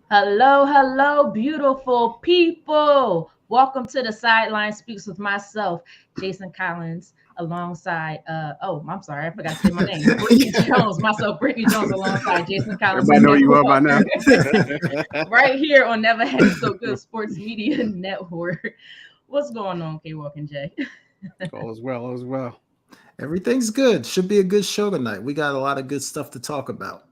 Hello, hello, beautiful people. Welcome to the Sideline Speaks with myself, Jason Collins, alongside I'm sorry, I forgot to say my name. Brittany Jones, myself, Brittany Jones, alongside Jason Collins Everybody and know who Nick you are by Walker. now. Right here on Never Had It So Good Sports Media Network. What's going on, K Walk and Jay? All is well, all is well. Everything's good. Should be a good show tonight. We got a lot of good stuff to talk about.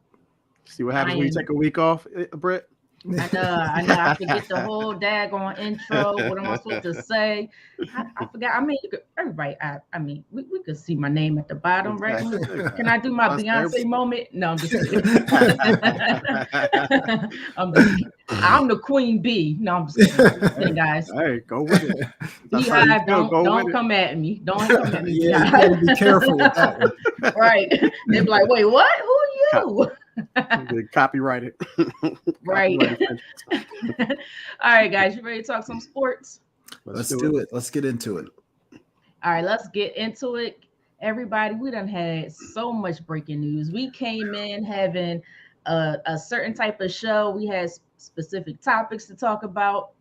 See what I happens when you am take a week off, Britt? I know. I forget the whole daggone intro. What am I supposed to say? I forgot. I mean, everybody. We could see my name at the bottom, right? Exactly, Can I exactly. do my Plus, Beyonce moment? No, I'm just kidding. I'm just kidding. I'm the queen bee. No, I'm just kidding. I'm just kidding, guys. hey, go with it. That's how you Beehive, feel. don't Go with don't it. come at me. Don't come at me, Yeah, you got to be careful with that Beehive. one. Right? They be like, wait, what? Who Co- are you? they copyrighted. Right. Copyright infringement. All right, guys, you ready to talk some sports? Let's Let's do it. Let's get into it. All right, let's get into it. Everybody, we done had so much breaking news. We came in having a certain type of show. We had specific topics to talk about,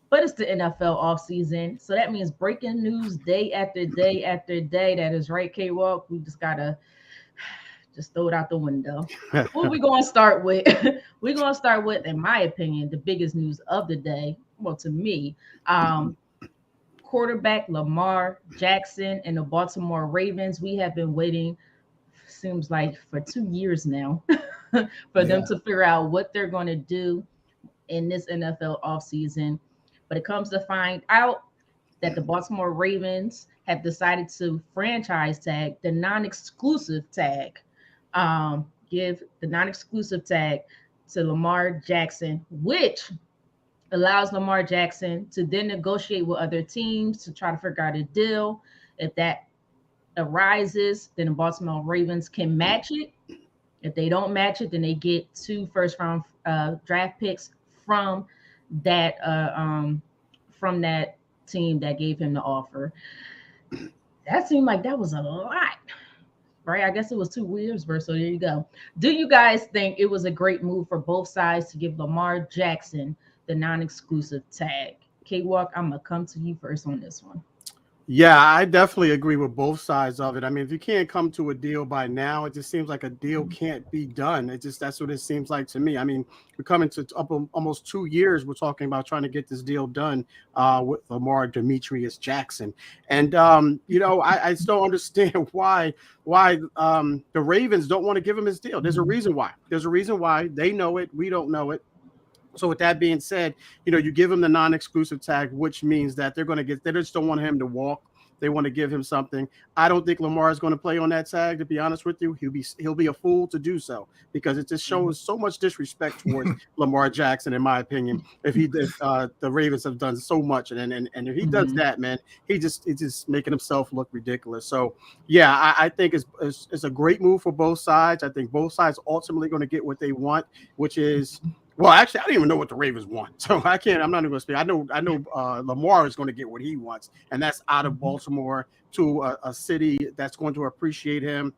but it's the NFL offseason. So that means breaking news day after day after day. That is right, K Walk. We just got to just throw it out the window. What we going to start with? We're going to start with, in my opinion, the biggest news of the day. Well, to me, um, quarterback Lamar Jackson and the Baltimore Ravens. We have been waiting, seems like for 2 years now, for them Yeah. to figure out what they're going to do in this NFL offseason. But it comes to find out that the Baltimore Ravens have decided to franchise tag the non-exclusive tag, give the non-exclusive tag to Lamar Jackson, which allows Lamar Jackson to then negotiate with other teams to try to figure out a deal. If that arises, then the Baltimore Ravens can match it. If they don't match it, then they get two first round draft picks from that from that team that gave him the offer. That seemed like that was a lot, right? I guess it was 2 years worth. So there you go. Do you guys think it was a great move for both sides to give Lamar Jackson the non-exclusive tag? K Walk, I'm gonna come to you first on this one. Yeah, I definitely agree with both sides of it. I mean, if you can't come to a deal by now, it just seems like a deal can't be done. It just that's what it seems like to me. I mean, we're coming to almost 2 years. We're talking about trying to get this deal done with Lamar Demetrius Jackson, and I still understand why the Ravens don't want to give him his deal. There's a reason why. There's a reason why. They know it. We don't know it. So with that being said, you give him the non-exclusive tag, which means that they just don't want him to walk. They want to give him something. I don't think Lamar is going to play on that tag. To be honest with you, he'll be a fool to do so because it just shows so much disrespect towards Lamar Jackson, in my opinion. If the Ravens have done so much, and if he does Mhm. that, man, he's just making himself look ridiculous. So yeah, I think it's a great move for both sides. I think both sides ultimately going to get what they want, which is well, actually, I don't even know what the Ravens want, so I can't. I'm not even going to speak. I know. Lamar is going to get what he wants, and that's out of Mhm. Baltimore to a city that's going to appreciate him.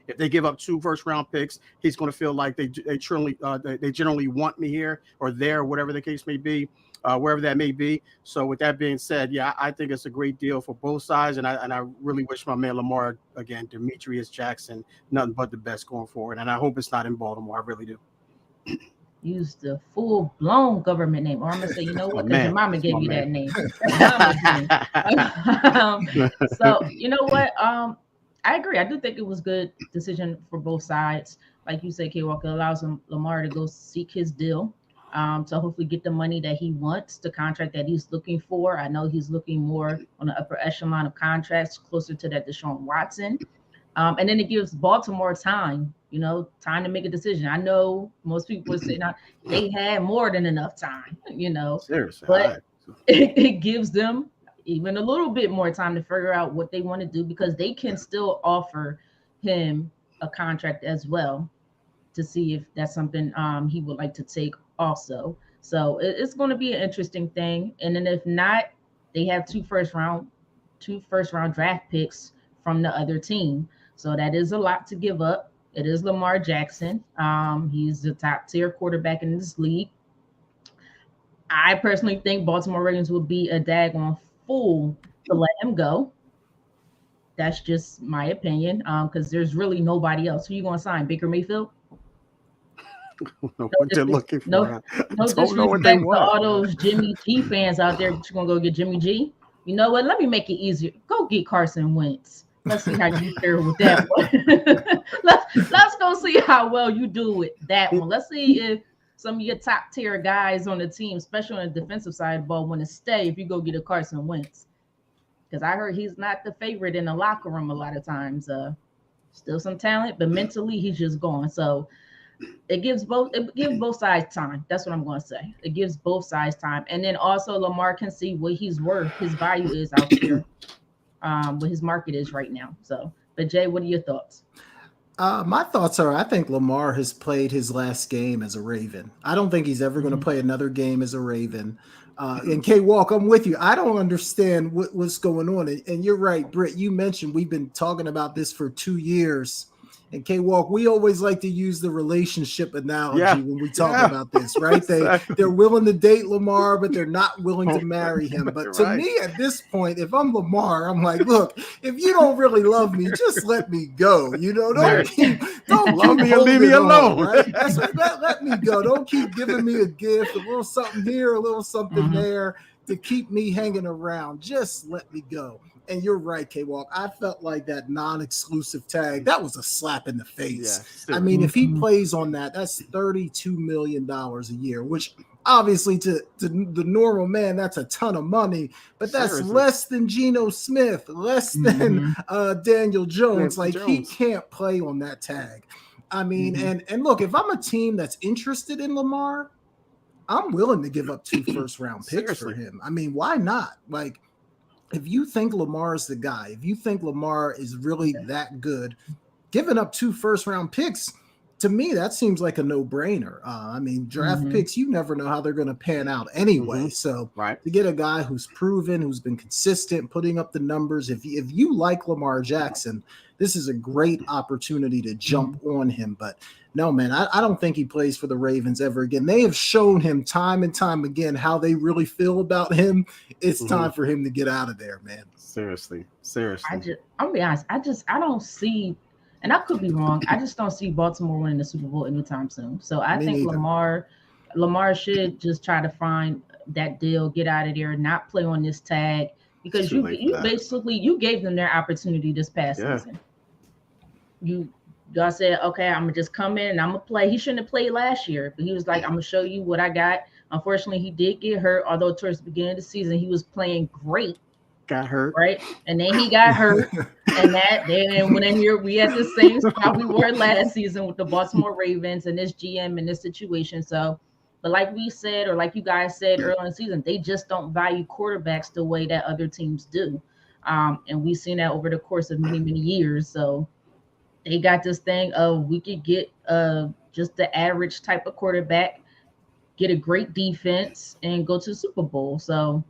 If they give up 2 first-round picks, he's going to feel like they generally want me here or there, whatever the case may be, wherever that may be. So, with that being said, yeah, I think it's a great deal for both sides, and I really wish my man Lamar again, Demetrius Jackson, nothing but the best going forward. And I hope it's not in Baltimore. I really do. Use the full blown government name. Or I'm gonna say, you know My what? Because your man. mama That's my gave you man. that name. That's mama's name. So you know what? I agree. I do think it was good decision for both sides. Like you said, K Walker allows him Lamar to go seek his deal. To hopefully get the money that he wants, the contract that he's looking for. I know he's looking more on the upper echelon of contracts, closer to that Deshaun Watson. And then it gives Baltimore time, time to make a decision. I know most people are saying now they had more than enough time, Seriously. but it gives them even a little bit more time to figure out what they want to do because they can still offer him a contract as well to see if that's something he would like to take also. So it's going to be an interesting thing. And then if not, they have two first round draft picks from the other team. So that is a lot to give up. It is Lamar Jackson. He's the top tier quarterback in this league. I personally think Baltimore Ravens would be a daggone fool to let him go. That's just my opinion. Because there's really nobody else. Who you gonna sign? Baker Mayfield? Know No, what they're looking no, for. I no don't know what they disrespect to want. all those Jimmy G fans out there. That you're gonna go get Jimmy G. You know what? Let me make it easier. Go get Carson Wentz. Let's see how you fare with that one. let's go see how well you do with that one. Let's see if some of your top tier guys on the team, especially on the defensive side of the ball, want to stay if you go get a Carson Wentz. Because I heard he's not the favorite in the locker room a lot of times. Still some talent, but mentally he's just gone. So it gives both sides time. That's what I'm going to say. It gives both sides time, and then also Lamar can see what he's worth, his value is out there, what his market is right now. So, but Jay, what are your thoughts? My thoughts are I think Lamar has played his last game as a Raven. I don't think he's ever going to play another game as a Raven. And K Walk, I'm with you. I don't understand what's going on. And you're right, Britt. You mentioned we've been talking about this for 2 years. And K Walk, we always like to use the relationship analogy when we talk about this, right? They're willing to date Lamar, but they're not willing to marry him. But to me, at this point, if I'm Lamar, I'm like, look, if you don't really love me, just let me go. You know, don't love me and leave me alone. Right? That's right. Let me go. Don't keep giving me a gift, a little something here, a little something there to keep me hanging around. Just let me go. And you're right, K-Walk. I felt like that non-exclusive tag, that was a slap in the face. I mean, if he plays on that, that's $32 million a year, which obviously to the normal man, that's a ton of money, but that's less than Geno Smith, less than Daniel Jones. He can't play on that tag. I mean, and look, if I'm a team that's interested in Lamar, I'm willing to give up 2 first-round picks for him. I mean, why not? Like, if you think Lamar is the guy, if you think Lamar is really that good, giving up 2 first-round picks, to me, that seems like a no-brainer. I mean, draft picks, you never know how they're going to pan out anyway. So to get a guy who's proven, who's been consistent, putting up the numbers, if you like Lamar Jackson, this is a great opportunity to jump on him. But no, man, I don't think he plays for the Ravens ever again. They have shown him time and time again how they really feel about him. It's time for him to get out of there, man. Seriously. I'll be honest. I don't see, and I could be wrong. I just don't see Baltimore winning the Super Bowl anytime soon. So I think Lamar should just try to find that deal, get out of there, not play on this tag, because you basically gave them their opportunity this past season. Y'all said, okay, I'm gonna just come in and I'm gonna play. He shouldn't have played last year, but he was like, I'm gonna show you what I got. Unfortunately, he did get hurt, although towards the beginning of the season he was playing great. Got hurt. Right. And then he got hurt. And then when we at the same spot we were last season with the Baltimore Ravens and this GM in this situation. So, but like we said, or like you guys said earlier in the season, they just don't value quarterbacks the way that other teams do. And we've seen that over the course of many, many years. So they got this thing of we could get just the average type of quarterback, get a great defense, and go to the Super Bowl. So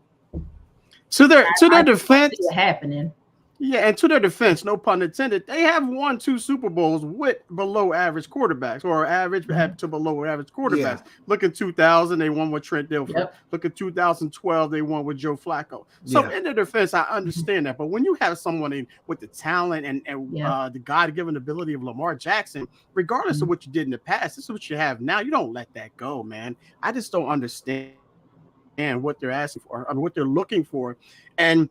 to their defense, see it happening. Yeah, and to their defense, no pun intended, they have won 2 Super Bowls with below average quarterbacks, or average to below average quarterbacks. Yeah. Look at 2000, they won with Trent Dilfer. Yep. Look at 2012, they won with Joe Flacco. So in their defense, I understand that. But when you have someone with the talent and the God-given ability of Lamar Jackson, regardless of what you did in the past, this is what you have now. You don't let that go, man. I just don't understand what they're asking for, what they're looking for. And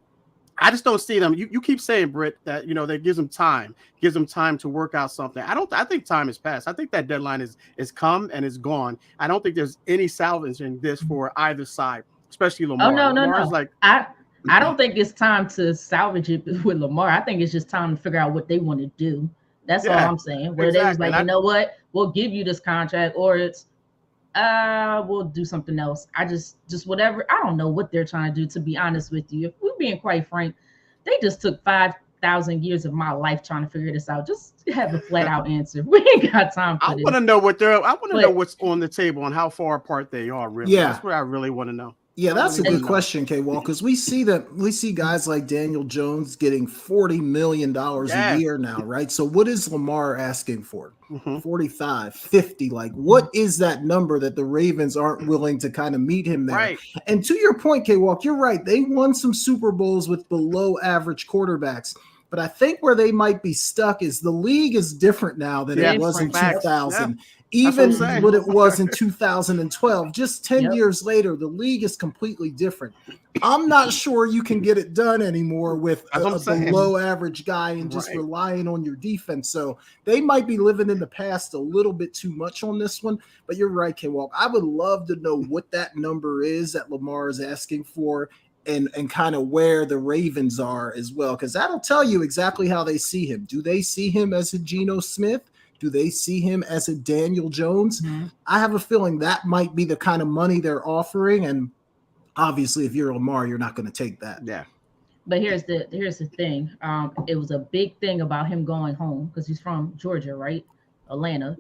I just don't see them. You keep saying, Britt, that that gives them time to work out something. I think time has passed. I think that deadline is come and is gone. I don't think there's any salvaging this for either side, especially Lamar. Oh no. Like, I don't think it's time to salvage it with Lamar. I think it's just time to figure out what they want to do. That's all I'm saying. Where they was like, you know what, we'll give you this contract, or it's we'll do something else. I just whatever. I don't know what they're trying to do, to be honest with you. If we're being quite frank, they just took 5,000 years of my life trying to figure this out. Just have a flat out answer. We ain't got time for this. I want to know what's on the table and how far apart they are, really. Yeah. That's what I really want to know. Yeah, I that's a really good wouldn't know. question, K Wall, because we see guys like Daniel Jones getting $40 million a Yes. year now, right? So what is Lamar asking for? Mm-hmm. 45, 50. Like, what is that number that the Ravens aren't willing to kind of meet him there? Right. And to your point, K Walk, you're right. They won some Super Bowls with below average quarterbacks. But I think where they might be stuck is the league is different now than it Yeah. was in Different. Yep. Facts. Yeah. 2000, That's what I'm even saying. what it was in 2012. Just 10 Yep. years later, the league is completely different. I'm not sure you can get it done anymore with That's what I'm a saying. below average guy and just Right. relying on your defense. So they might be living in the past a little bit too much on this one. But you're right, K-Walk. I would love to know what that number is that Lamar is asking for and kind of where the Ravens are as well, because that'll tell you exactly how they see him. Do they see him as a Geno Smith? Do they see him as a Daniel Jones? Mhm. I have a feeling that might be the kind of money they're offering. And obviously, if you're Lamar, you're not going to take that. Yeah. But here's the thing. It was a big thing about him going home because he's from Georgia, right? Atlanta.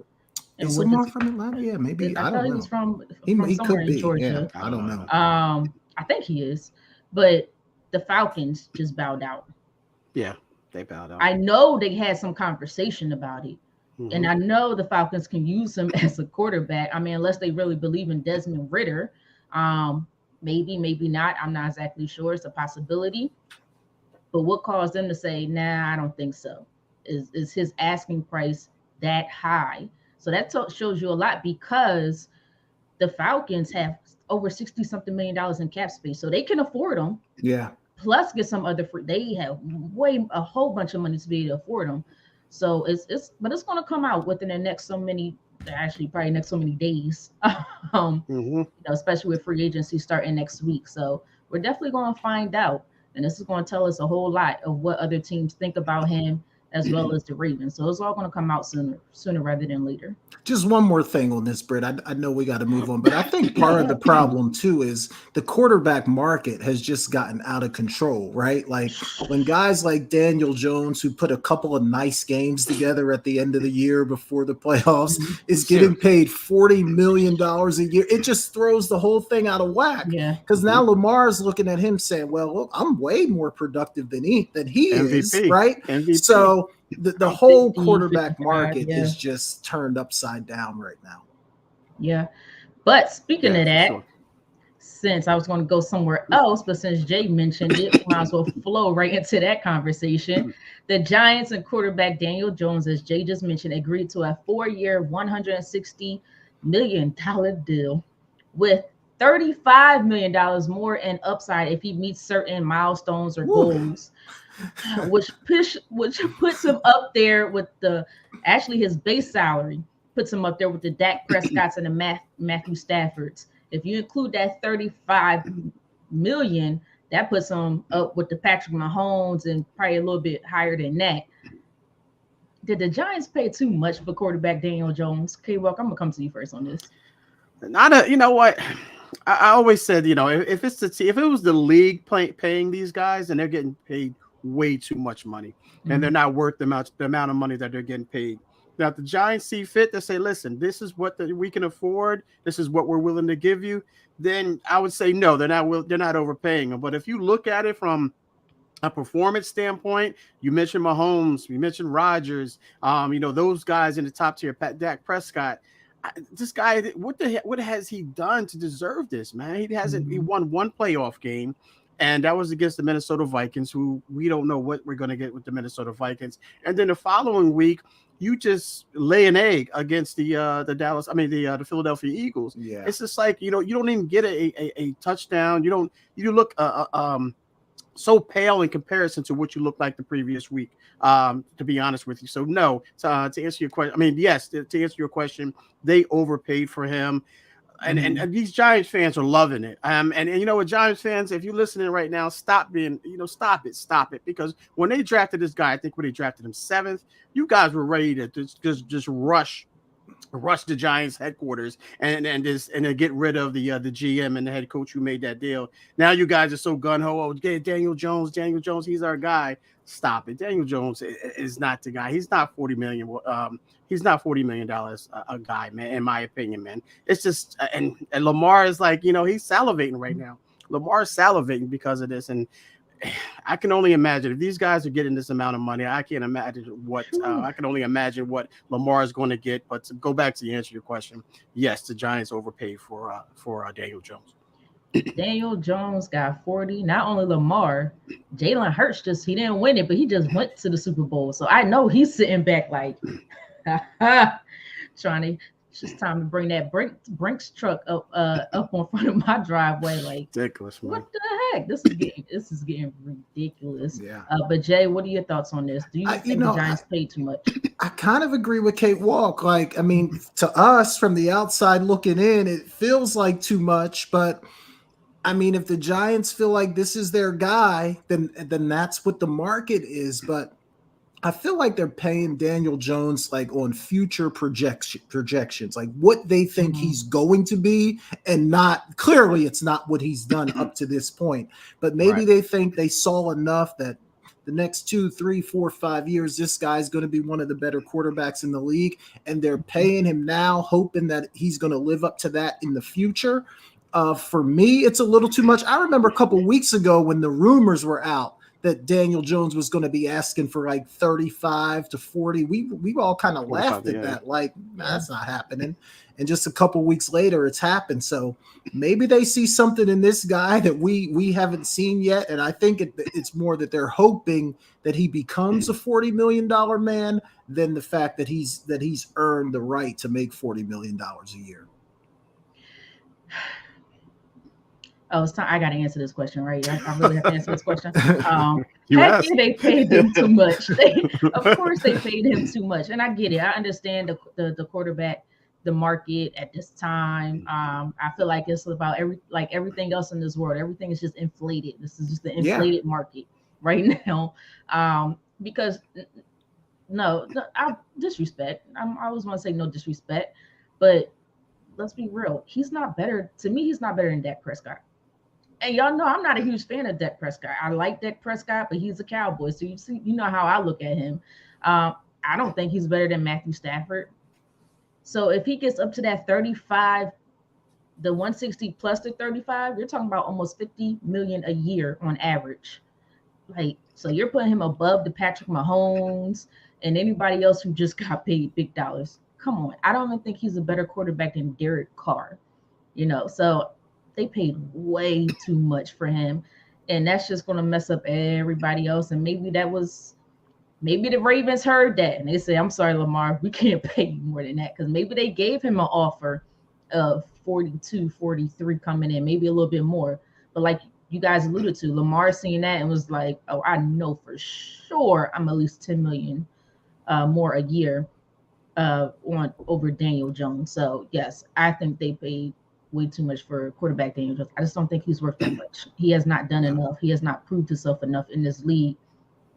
And Is with Lamar the from Atlanta? Yeah, maybe. I I thought don't he was know. from He somewhere could in be. Yeah, Georgia. I don't know. I think he is. But the Falcons just bowed out. Yeah. They bowed out. I know they had some conversation about it. And Mhm. I know the Falcons can use him as a quarterback. I mean, unless they really believe in Desmond Ritter. Maybe not. I'm not exactly sure. It's a possibility. But what caused them to say, nah, I don't think so? Is his asking price that high? So that shows you a lot because the Falcons have over 60 something $1 million in cap space. So they can afford them. Yeah. Plus get some other free. They have a whole bunch of money to be able to afford them. So it's going to come out within the next so many, actually probably next so many days. Mhm. Especially with free agency starting next week. So we're definitely going to find out, and this is going to tell us a whole lot of what other teams think about him as well as the Ravens. So it's all going to come out sooner rather than later. Just one more thing on this, Britt. I know we got to move on, but I think part of the problem too is the quarterback market has just gotten out of control, right? Like when guys like Daniel Jones, who put a couple of nice games together at the end of the year before the playoffs, is getting paid $40 million a year, it just throws the whole thing out of whack. Yeah. Because now Lamar's looking at him saying, well, look, I'm way more productive than he is, MVP. right? MVP. So the I'm whole 50, quarterback 55, market yeah. is just turned upside down right now. Yeah. But speaking Yeah, of for that, sure. since I was going to go somewhere else, but since Jay mentioned it, we might as well flow right into that conversation. The Giants and quarterback Daniel Jones, as Jay just mentioned, agreed to a 4-year, $160 million deal with $35 million more in upside if he meets certain milestones or goals, which puts him up there with his base salary puts him up there with the Dak Prescotts and the Matthew Staffords. If you include that 35 million, that puts him up with the Patrick Mahomes and probably a little bit higher than that. Did the Giants pay too much for quarterback Daniel Jones? K-Walk, I'm gonna come to you first on this. You know what? I always said, if if it was the league paying these guys, and they're getting paid way too much money, and they're not worth the amount of money that they're getting paid. Now, if the Giants see fit to say, listen, this is what we can afford, this is what we're willing to give you, then I would say no, they're not overpaying them. But if you look at it from a performance standpoint, you mentioned Mahomes, you mentioned Rodgers, those guys in the top tier, Dak Prescott. This guy, what has he done to deserve this, man? He hasn't. He won one playoff game, and that was against the Minnesota Vikings, who we don't know what we're going to get with the Minnesota Vikings. And then the following week, you just lay an egg against the Philadelphia Eagles. Yeah. It's just like you don't even get a touchdown. You look so pale in comparison to what you looked like the previous week, to be honest with you. So no, to answer your question, I mean, yes, to answer your question, they overpaid for him. And these Giants fans are loving it. And you know what, Giants fans, if you're listening right now, stop it. Because when they drafted this guy, I think when they drafted him 7th, you guys were ready to just rush rush the Giants headquarters and then get rid of the GM and the head coach who made that deal. Now you guys are so gun ho. Oh, Daniel Jones, he's our guy. Stop it. Daniel Jones is not the guy. He's not He's not $40 million a guy, man. In my opinion, man. It's just and Lamar is like, he's salivating right now. Lamar's salivating because of this, and I can only imagine if these guys are getting this amount of money. I can't imagine what I can only imagine what Lamar is going to get. But to go back to the answer to your question, yes, the Giants overpaid for Daniel Jones. Daniel Jones got 40. Not only Lamar, Jalen Hurts he didn't win it, but he just went to the Super Bowl. So I know he's sitting back like, trying to. It's just time to bring that Brinks truck up on front of my driveway. Like, ridiculous, man. What the heck? This is getting ridiculous. Yeah. But Jay, what are your thoughts on this? Do you think the Giants paid too much? I kind of agree with Kate Walk. Like, I mean, to us from the outside looking in, it feels like too much. But I mean, if the Giants feel like this is their guy, then that's what the market is. But I feel like they're paying Daniel Jones like on future projections, like what they think he's going to be, and not clearly it's not what he's done up to this point. But maybe they think they saw enough that the next 2, 3, 4, 5 years, this guy's going to be one of the better quarterbacks in the league, and they're paying him now, hoping that he's going to live up to that in the future. For me, it's a little too much. I remember a couple weeks ago when the rumors were out that Daniel Jones was going to be asking for like 35 to 40. We all kind of laughed at that. Like, that's not happening. And just a couple weeks later, it's happened. So maybe they see something in this guy that we haven't seen yet. And I think it's more that they're hoping that he becomes a $40 million man than the fact that he's earned the right to make $40 million a year. Oh, it's time. I got to answer this question, right? I really have to answer this question. They paid him too much. Of course, they paid him too much, and I get it. I understand the quarterback, the market at this time. I feel like it's about everything else in this world. Everything is just inflated. This is just the inflated market right now. Because no, I disrespect. I always want to say no disrespect, but let's be real. He's not better. To me, he's not better than Dak Prescott. And y'all know I'm not a huge fan of Dak Prescott. I like Dak Prescott, but he's a Cowboy. So you know how I look at him. I don't think he's better than Matthew Stafford. So if he gets up to that 35, the 160 plus the 35, you're talking about almost $50 million a year on average. Like, so you're putting him above the Patrick Mahomes and anybody else who just got paid big dollars. Come on. I don't even think he's a better quarterback than Derek Carr. So they paid way too much for him, and that's just going to mess up everybody else. And maybe the Ravens heard that and they say, I'm sorry, Lamar, we can't pay you more than that. Because maybe they gave him an offer of 42, 43 coming in, maybe a little bit more. But like you guys alluded to, Lamar seen that and was like, oh, I know for sure I'm at least 10 million more a year over Daniel Jones. So yes, I think they paid way too much for quarterback Daniel Jones. I just don't think he's worth that much. He has not done enough. He has not proved himself enough in this league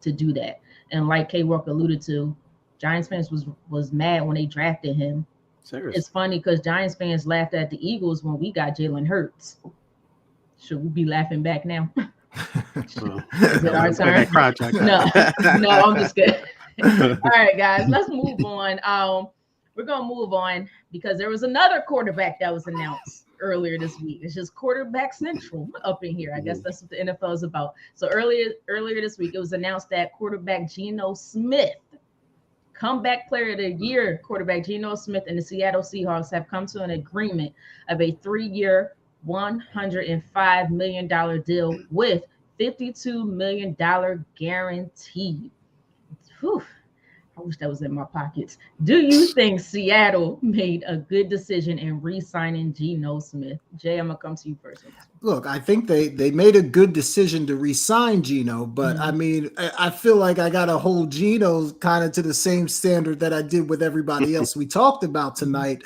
to do that. And like K. Walker alluded to, Giants fans was mad when they drafted him. Serious. It's funny because Giants fans laughed at the Eagles when we got Jalen Hurts. Should we be laughing back now? Is it our turn? No, I'm just kidding. All right, guys, let's move on. We're going to move on because there was another quarterback that was announced earlier this week. It's just quarterback central up in here. I guess that's what the NFL is about. So earlier this week, it was announced that quarterback Geno Smith, comeback player of the year, quarterback Geno Smith and the Seattle Seahawks have come to an agreement of a 3-year, $105 million deal with $52 million guaranteed. Whew. I wish that was in my pockets. Do you think Seattle made a good decision in re-signing Geno Smith? Jay, I'm going to come to you first. Look, I think they made a good decision to re-sign Geno, but I mean, I feel like I got to hold Geno kind of to the same standard that I did with everybody else we talked about tonight.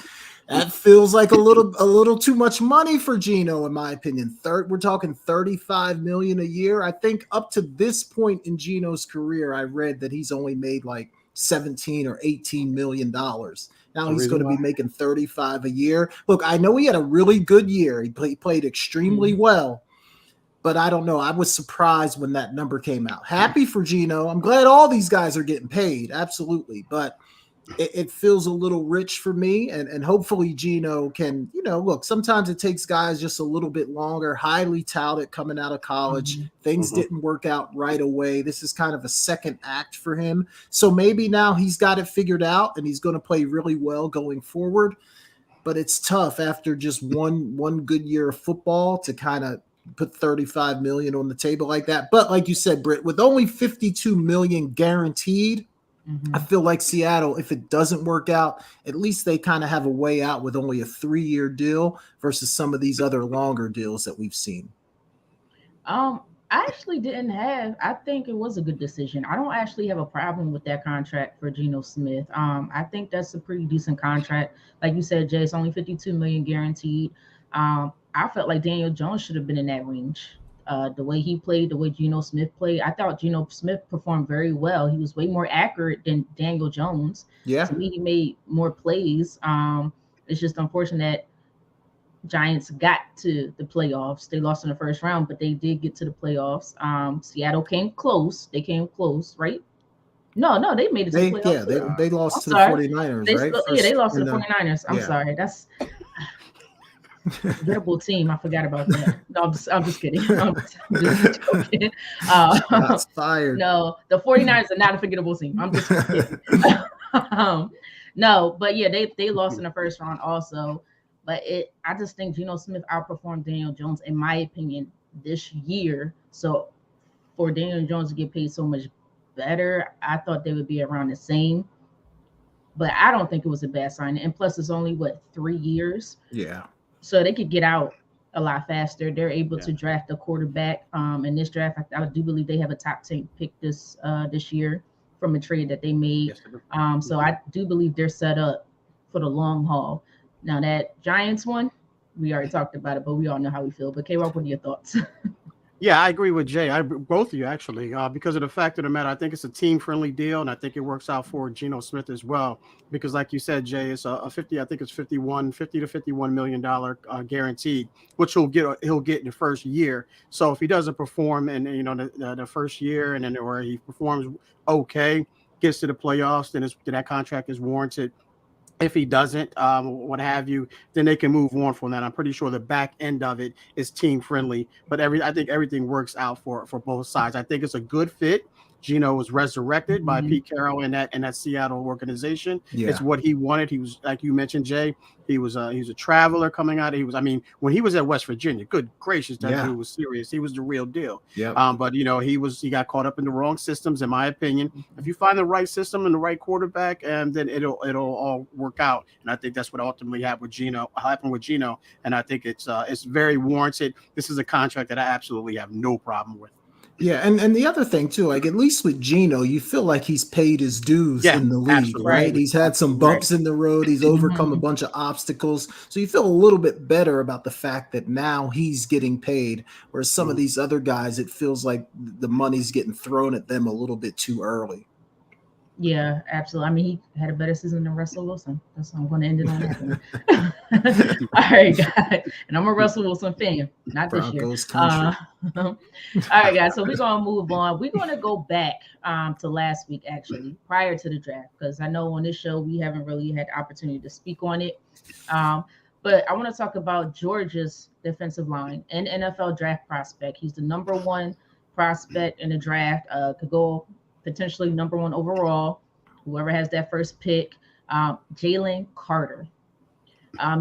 That feels like a little too much money for Geno, in my opinion. We're talking $35 million a year. I think up to this point in Geno's career, I read that he's only made like $17 or $18 million Now he's going to be making 35 a year. Look, I know he had a really good year. He played extremely well. But I don't know. I was surprised when that number came out. Happy for Geno. I'm glad all these guys are getting paid. Absolutely. But it feels a little rich for me. And hopefully Geno can, look, sometimes it takes guys just a little bit longer, highly touted coming out of college. Things didn't work out right away. This is kind of a second act for him. So maybe now he's got it figured out and he's going to play really well going forward. But it's tough after just one good year of football to kind of put 35 million on the table like that. But like you said, Britt, with only 52 million guaranteed, I feel like Seattle, if it doesn't work out, at least they kind of have a way out with only a 3-year deal versus some of these other longer deals that we've seen. I actually I think it was a good decision. I don't actually have a problem with that contract for Geno Smith. I think that's a pretty decent contract. Like you said, Jay, it's only 52 million guaranteed. I felt like Daniel Jones should have been in that range. The way he played, the way Geno Smith played, I thought Geno Smith performed very well. He was way more accurate than Daniel Jones. Yeah. To me, he made more plays. It's just unfortunate that Giants got to the playoffs. They lost in the first round, but they did get to the playoffs. Seattle came close. They came close, right? No, they made it to the playoffs. Yeah, they lost to the 49ers, right? They lost to the 49ers. I'm sorry. That's forgettable team. I forgot about that. No, I'm just kidding. I'm just joking. Shots fired. No, the 49ers are not a forgettable team. I'm just kidding. No, but yeah, they lost in the first round also. But I just think Geno Smith outperformed Daniel Jones, in my opinion, this year. So for Daniel Jones to get paid so much better, I thought they would be around the same. But I don't think it was a bad sign. And plus, it's only 3 years. Yeah. So they could get out a lot faster. They're able to draft a quarterback. In this draft, I do believe they have a top 10 pick this year from a trade that they made. Yes, so I do believe they're set up for the long haul. Now that Giants one, we already talked about it, but we all know how we feel. But K-Rock, what are your thoughts? Yeah, I agree with Jay. Both of you actually, because of the fact of the matter, I think it's a team-friendly deal, and I think it works out for Geno Smith as well. Because, like you said, Jay, it's a 50. I think it's $50 to $51 million guaranteed, which he'll get in the first year. So if he doesn't perform in the first year, and then or he performs okay, gets to the playoffs, then that contract is warranted. If he doesn't, what have you, then they can move on from that. I'm pretty sure the back end of it is team friendly, but I think everything works out for both sides. I think it's a good fit. Geno was resurrected by Pete Carroll and that Seattle organization. Yeah. It's what he wanted. He was, like you mentioned, Jay. He was a traveler coming out. When he was at West Virginia, good gracious, that dude was serious. He was the real deal. Yeah. But he got caught up in the wrong systems, in my opinion. If you find the right system and the right quarterback, and then it'll all work out. And I think that's what ultimately happened with Geno. And I think it's very warranted. This is a contract that I absolutely have no problem with. Yeah, and the other thing too, like at least with Geno, you feel like he's paid his dues in the league, absolutely. Right? He's had some bumps in the road. He's overcome a bunch of obstacles. So you feel a little bit better about the fact that now he's getting paid, whereas some of these other guys, it feels like the money's getting thrown at them a little bit too early. Yeah, absolutely. I mean, he had a better season than Russell Wilson. That's how I'm going to end it on that. All right, guys. And I'm a Russell Wilson fan, not this year. All right, guys. So we're going to move on. We're going to go back to last week, actually, prior to the draft, because I know on this show we haven't really had the opportunity to speak on it. But I want to talk about Georgia's defensive line and NFL draft prospect. He's the number one prospect in the draft, could go potentially number one overall, whoever has that first pick, Jalen Carter.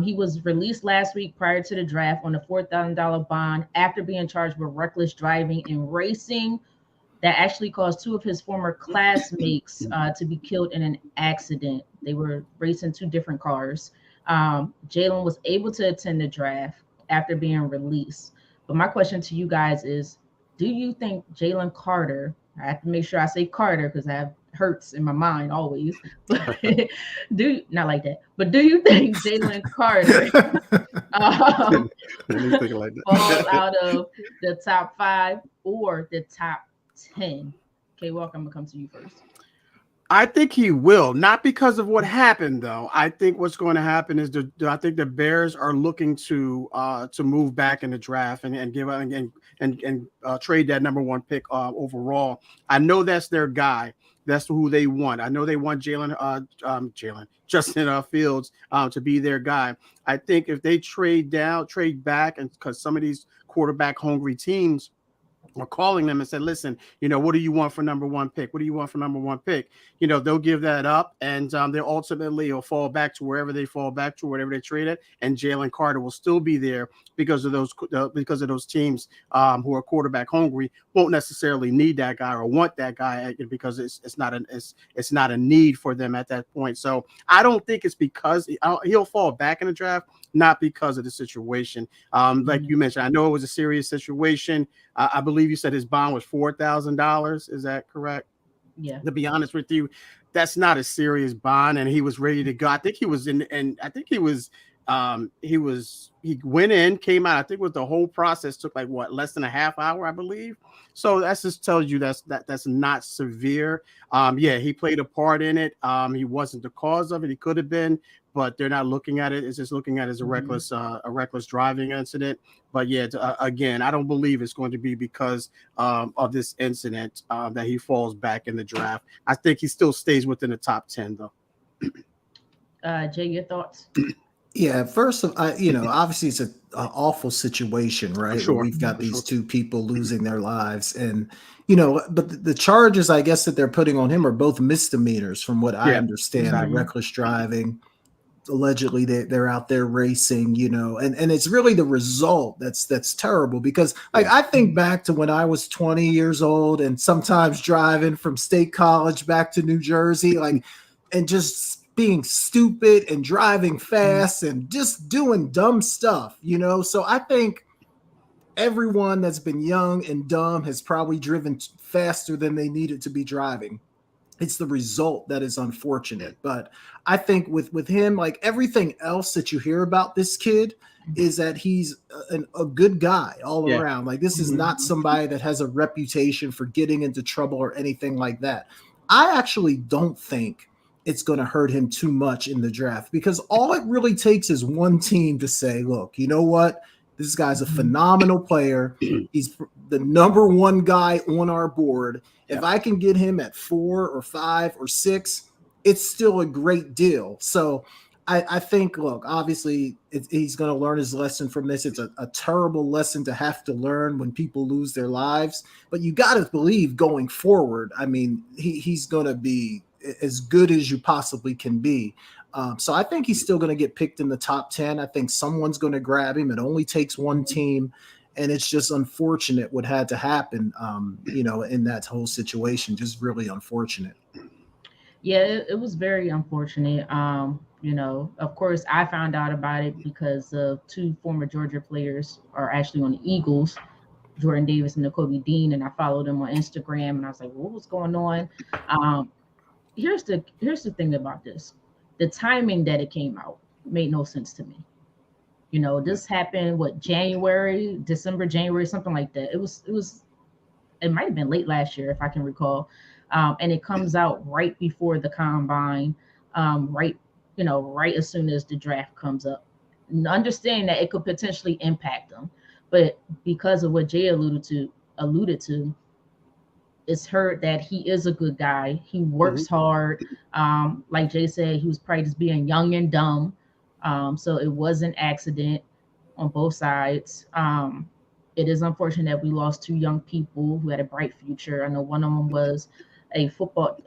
He was released last week prior to the draft on a $4,000 bond after being charged with reckless driving and racing that actually caused two of his former classmates to be killed in an accident. They were racing two different cars. Jalen was able to attend the draft after being released. But my question to you guys is, do you think Jalen Carter, I have to make sure I say Carter because I have Hurts in my mind always. But not like that. But do you think Jalen Carter falls out of the top 5 or the top 10? Okay, Walker, I'm gonna come to you first. I think he will, not because of what happened though. I think what's going to happen is I think the Bears are looking to move back in the draft and give and trade that number one pick overall. I know that's their guy. That's who they want. I know they want Justin Fields to be their guy. I think if they trade back, and because some of these quarterback hungry teams or calling them and said, listen, what do you want for number one pick? What do you want for number one pick? They'll give that up, and they'll ultimately will fall back to wherever they fall back to, whatever they trade it, and Jalen Carter will still be there because of those teams who are quarterback hungry won't necessarily need that guy or want that guy because it's not a need for them at that point. So I don't think it's because he'll fall back in the draft, not because of the situation. Like you mentioned, I know it was a serious situation. I believe you said his bond was $4,000. Is that correct? Yeah. To be honest with you, that's not a serious bond, and he was ready to go. I think he was in, and I think he went in, came out. I think with the whole process took like less than a half hour, I believe. So that just tells you that's not severe. Yeah, he played a part in it. He wasn't the cause of it. He could have been, but they're not looking at it. It's just looking at it as a reckless driving incident. But yeah, again, I don't believe it's going to be because of this incident that he falls back in the draft. I think he still stays within the top 10, though. Jay, your thoughts? Yeah, first, obviously it's an awful situation, right? Sure. Where we've got these two people losing their lives, and but the charges, I guess, that they're putting on him are both misdemeanors, from what I understand. Exactly. Reckless driving. Allegedly, they're out there racing, and it's really the result that's terrible. Because I think back to when I was 20 years old and sometimes driving from State College back to New Jersey, and just being stupid and driving fast and just doing dumb stuff, So I think everyone that's been young and dumb has probably driven faster than they needed to be driving. It's the result that is unfortunate. But I think with him, like everything else that you hear about this kid is that he's a good guy all around. Like this is not somebody that has a reputation for getting into trouble or anything like that. I actually don't think it's going to hurt him too much in the draft, because all it really takes is one team to say, look, you know what? This guy's a phenomenal player. He's the number one guy on our board. If I can get him at 4 or 5 or 6, it's still a great deal. So I think, look, obviously he's going to learn his lesson from this. It's a terrible lesson to have to learn when people lose their lives. But you got to believe going forward, I mean, he's going to be as good as you possibly can be. So I think he's still going to get picked in the top 10. I think someone's going to grab him. It only takes one team. And it's just unfortunate what had to happen, in that whole situation. Just really unfortunate. Yeah, it was very unfortunate. Of course, I found out about it because of two former Georgia players are actually on the Eagles, Jordan Davis and Nakobe Dean, and I followed them on Instagram, and I was like, what was going on? Here's the thing about this. The timing that it came out made no sense to me. This happened December, January, something like that. It might have been late last year, if I can recall. And it comes out right before the combine, right as soon as the draft comes up. Understand that it could potentially impact them, but because of what Jay alluded to, it's heard that he is a good guy. He works hard. Like Jay said, he was probably just being young and dumb. So it was an accident on both sides. It is unfortunate that we lost two young people who had a bright future. I know one of them was a football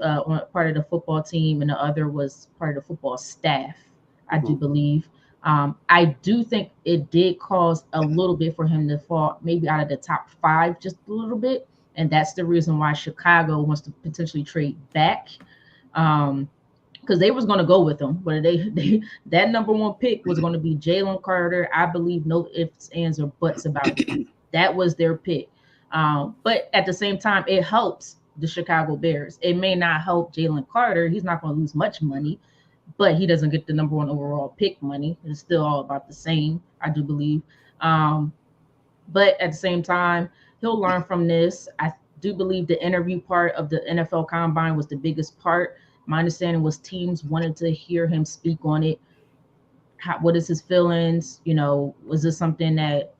part of the football team, and the other was part of the football staff, I do believe. I do think it did cause a little bit for him to fall maybe out of the top 5 just a little bit. And that's the reason why Chicago wants to potentially trade back. Because they was going to go with him, but that number one pick was going to be Jalen Carter. I believe no ifs, ands, or buts about it. That was their pick. But at the same time, it helps the Chicago Bears. It may not help Jalen Carter. He's not going to lose much money, but he doesn't get the number one overall pick money. It's still all about the same, I do believe. But at the same time, he'll learn from this. I do believe the interview part of the NFL Combine was the biggest part My understanding was teams wanted to hear him speak on it. What is his feelings? Was this something that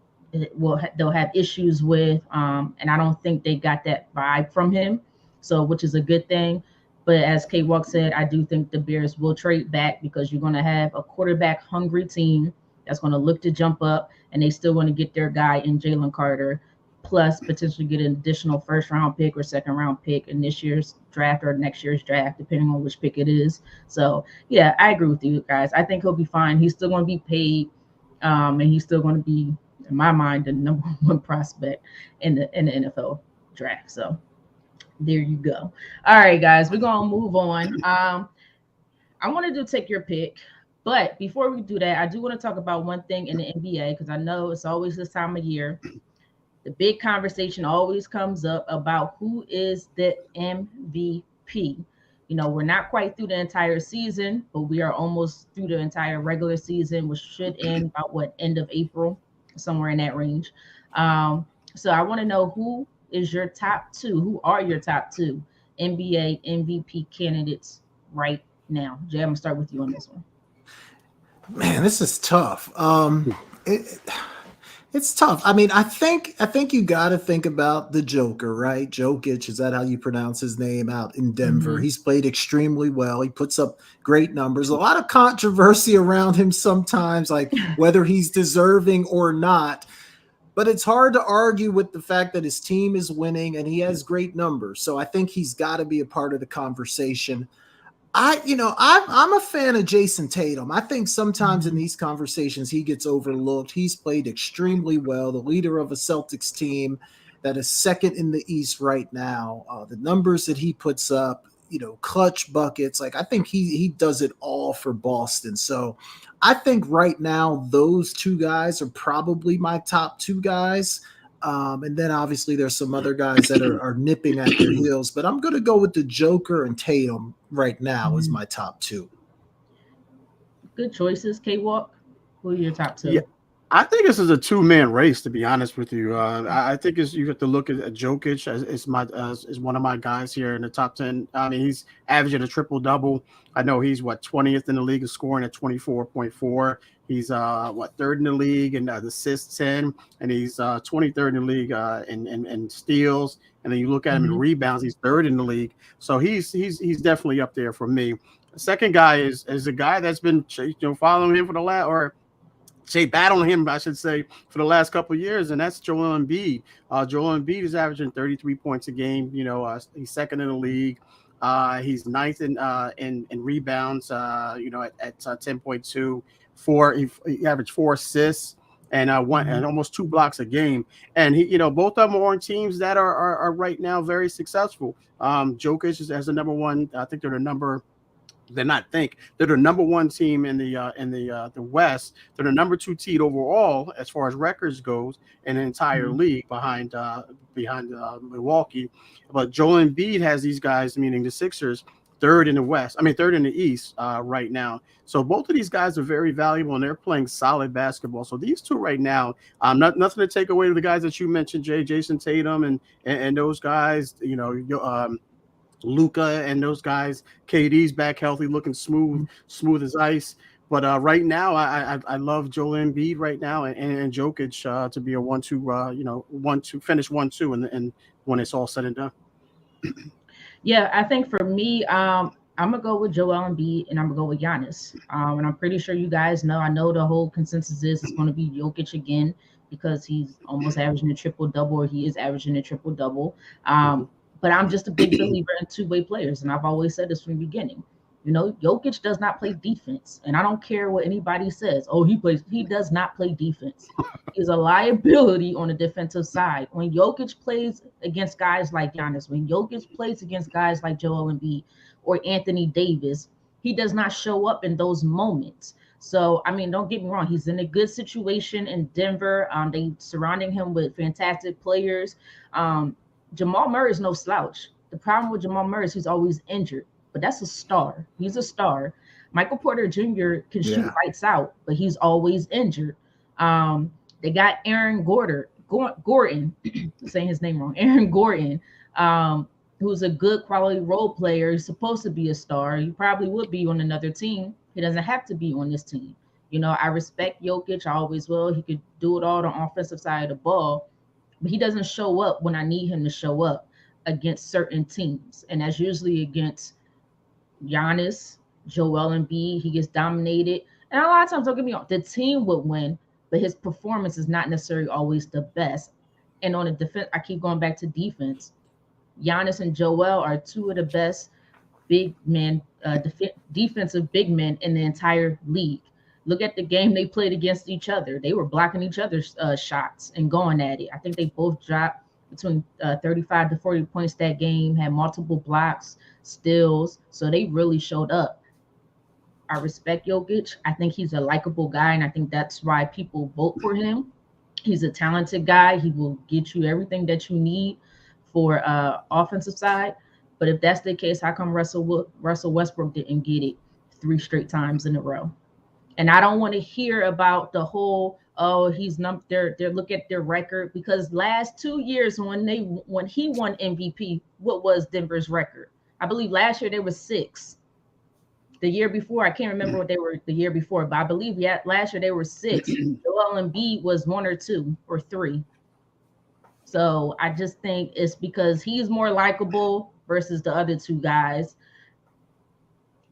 they'll have issues with? And I don't think they got that vibe from him, so which is a good thing. But as K Walk said, I do think the Bears will trade back because you're going to have a quarterback hungry team that's going to look to jump up, and they still want to get their guy in Jalen Carter, plus potentially get an additional first round pick or second round pick in this year's draft or next year's draft, depending on which pick it is. So yeah, I agree with you guys. I think he'll be fine. He's still going to be paid, and he's still going to be, in my mind, the number one prospect in the NFL draft. So there you go. All right, guys, we're gonna move on. I wanted to take your pick, but before we do that, I do want to talk about one thing in the NBA because I know it's always this time of year. The big conversation always comes up about who is the MVP. We're not quite through the entire season, but we are almost through the entire regular season, which should end about end of April, somewhere in that range. So I want to know who is your top two? Who are your top two NBA MVP candidates right now? Jay, I'm gonna start with you on this one. Man, this is tough. It's tough. I mean, I think you got to think about the Joker, right? Jokic, is that how you pronounce his name, out in Denver? Mm-hmm. He's played extremely well. He puts up great numbers. A lot of controversy around him sometimes, like whether he's deserving or not. But it's hard to argue with the fact that his team is winning and he has great numbers. So I think he's got to be a part of the conversation. I'm a fan of Jason Tatum. I think sometimes in these conversations he gets overlooked. He's played extremely well, the leader of a Celtics team that is second in the East right now. The numbers that he puts up, clutch buckets, like I think he does it all for Boston. So I think right now those two guys are probably my top two guys. And then obviously there's some other guys that are nipping at their heels, but I'm going to go with the Joker and Tatum right now as my top two. Good choices. K-Walk, who are your top two? Yeah, I think this is a two-man race, to be honest with you. I think you have to look at Jokic as one of my guys here in the top 10. I mean, he's averaging a triple-double. I know he's 20th in the league of scoring at 24.4. He's third in the league in assists 10, and he's 23rd in the league in steals. And then you look at him in rebounds, he's third in the league. So he's definitely up there for me. The second guy is a guy that's been following him for the last, or battling him, I should say, for the last couple of years, and that's Joel Embiid. Joel Embiid is averaging 33 points a game. He's second in the league. He's ninth in rebounds. At 10.2. He averaged 4 assists and and almost 2 blocks a game. And he, both of them are on teams that are right now very successful. Jokic has the number one. I think they're the number. They're the number one team in the West. They're the number 2 seed overall as far as records goes in the entire league behind Milwaukee. But Joel Embiid has these guys, meaning the Sixers, third in the East right now. So both of these guys are very valuable and they're playing solid basketball. So these two right now, nothing to take away to the guys that you mentioned, Jason Tatum and those guys, Luka and those guys. KD's back healthy, looking smooth as ice. But right now, I love Joel Embiid right now and Jokic to be a 1-2, finish 1-2, and when it's all said and done. Yeah, I think for me, I'm gonna go with Joel Embiid and I'm gonna go with Giannis. And I'm pretty sure you guys know. I know the whole consensus is it's going to be Jokic again because he's almost averaging a triple double, or he is averaging a triple double. But I'm just a big believer in two-way players, and I've always said this from the beginning. Jokic does not play defense, and I don't care what anybody says. Oh, he does not play defense. He's a liability on the defensive side. When Jokic plays against guys like Giannis, when Jokic plays against guys like Joel Embiid or Anthony Davis, he does not show up in those moments. So, don't get me wrong. He's in a good situation in Denver. They surrounding him with fantastic players. Jamal Murray is no slouch. The problem with Jamal Murray is he's always injured, but that's a star. He's a star. Michael Porter Jr. can shoot lights out, but he's always injured. They got Aaron Gordon, saying his name wrong. Aaron Gordon, who's a good quality role player. He's supposed to be a star. He probably would be on another team. He doesn't have to be on this team. I respect Jokic. I always will. He could do it all on the offensive side of the ball, but he doesn't show up when I need him to show up against certain teams. And that's usually against Giannis, Joel Embiid. He gets dominated. And a lot of times, don't get me wrong, the team would win, but his performance is not necessarily always the best. And on the defense, I keep going back to defense. Giannis and Joel are two of the best big men, defensive big men in the entire league. Look at the game they played against each other. They were blocking each other's shots and going at it. I think they both dropped between 35 to 40 points that game, had multiple blocks, steals. So they really showed up. I respect Jokic. I think he's a likable guy, and I think that's why people vote for him. He's a talented guy. He will get you everything that you need for offensive side. But if that's the case, how come Russell Westbrook didn't get it 3 straight times in a row? And I don't want to hear about the whole, he's they're look at their record, because last 2 years when he won MVP, what was Denver's record? I believe last year they were 6. The year before, I can't remember what they were the year before, but I believe last year they were 6. Joel Embiid was 1 or 2 or 3. So I just think it's because he's more likable versus the other two guys.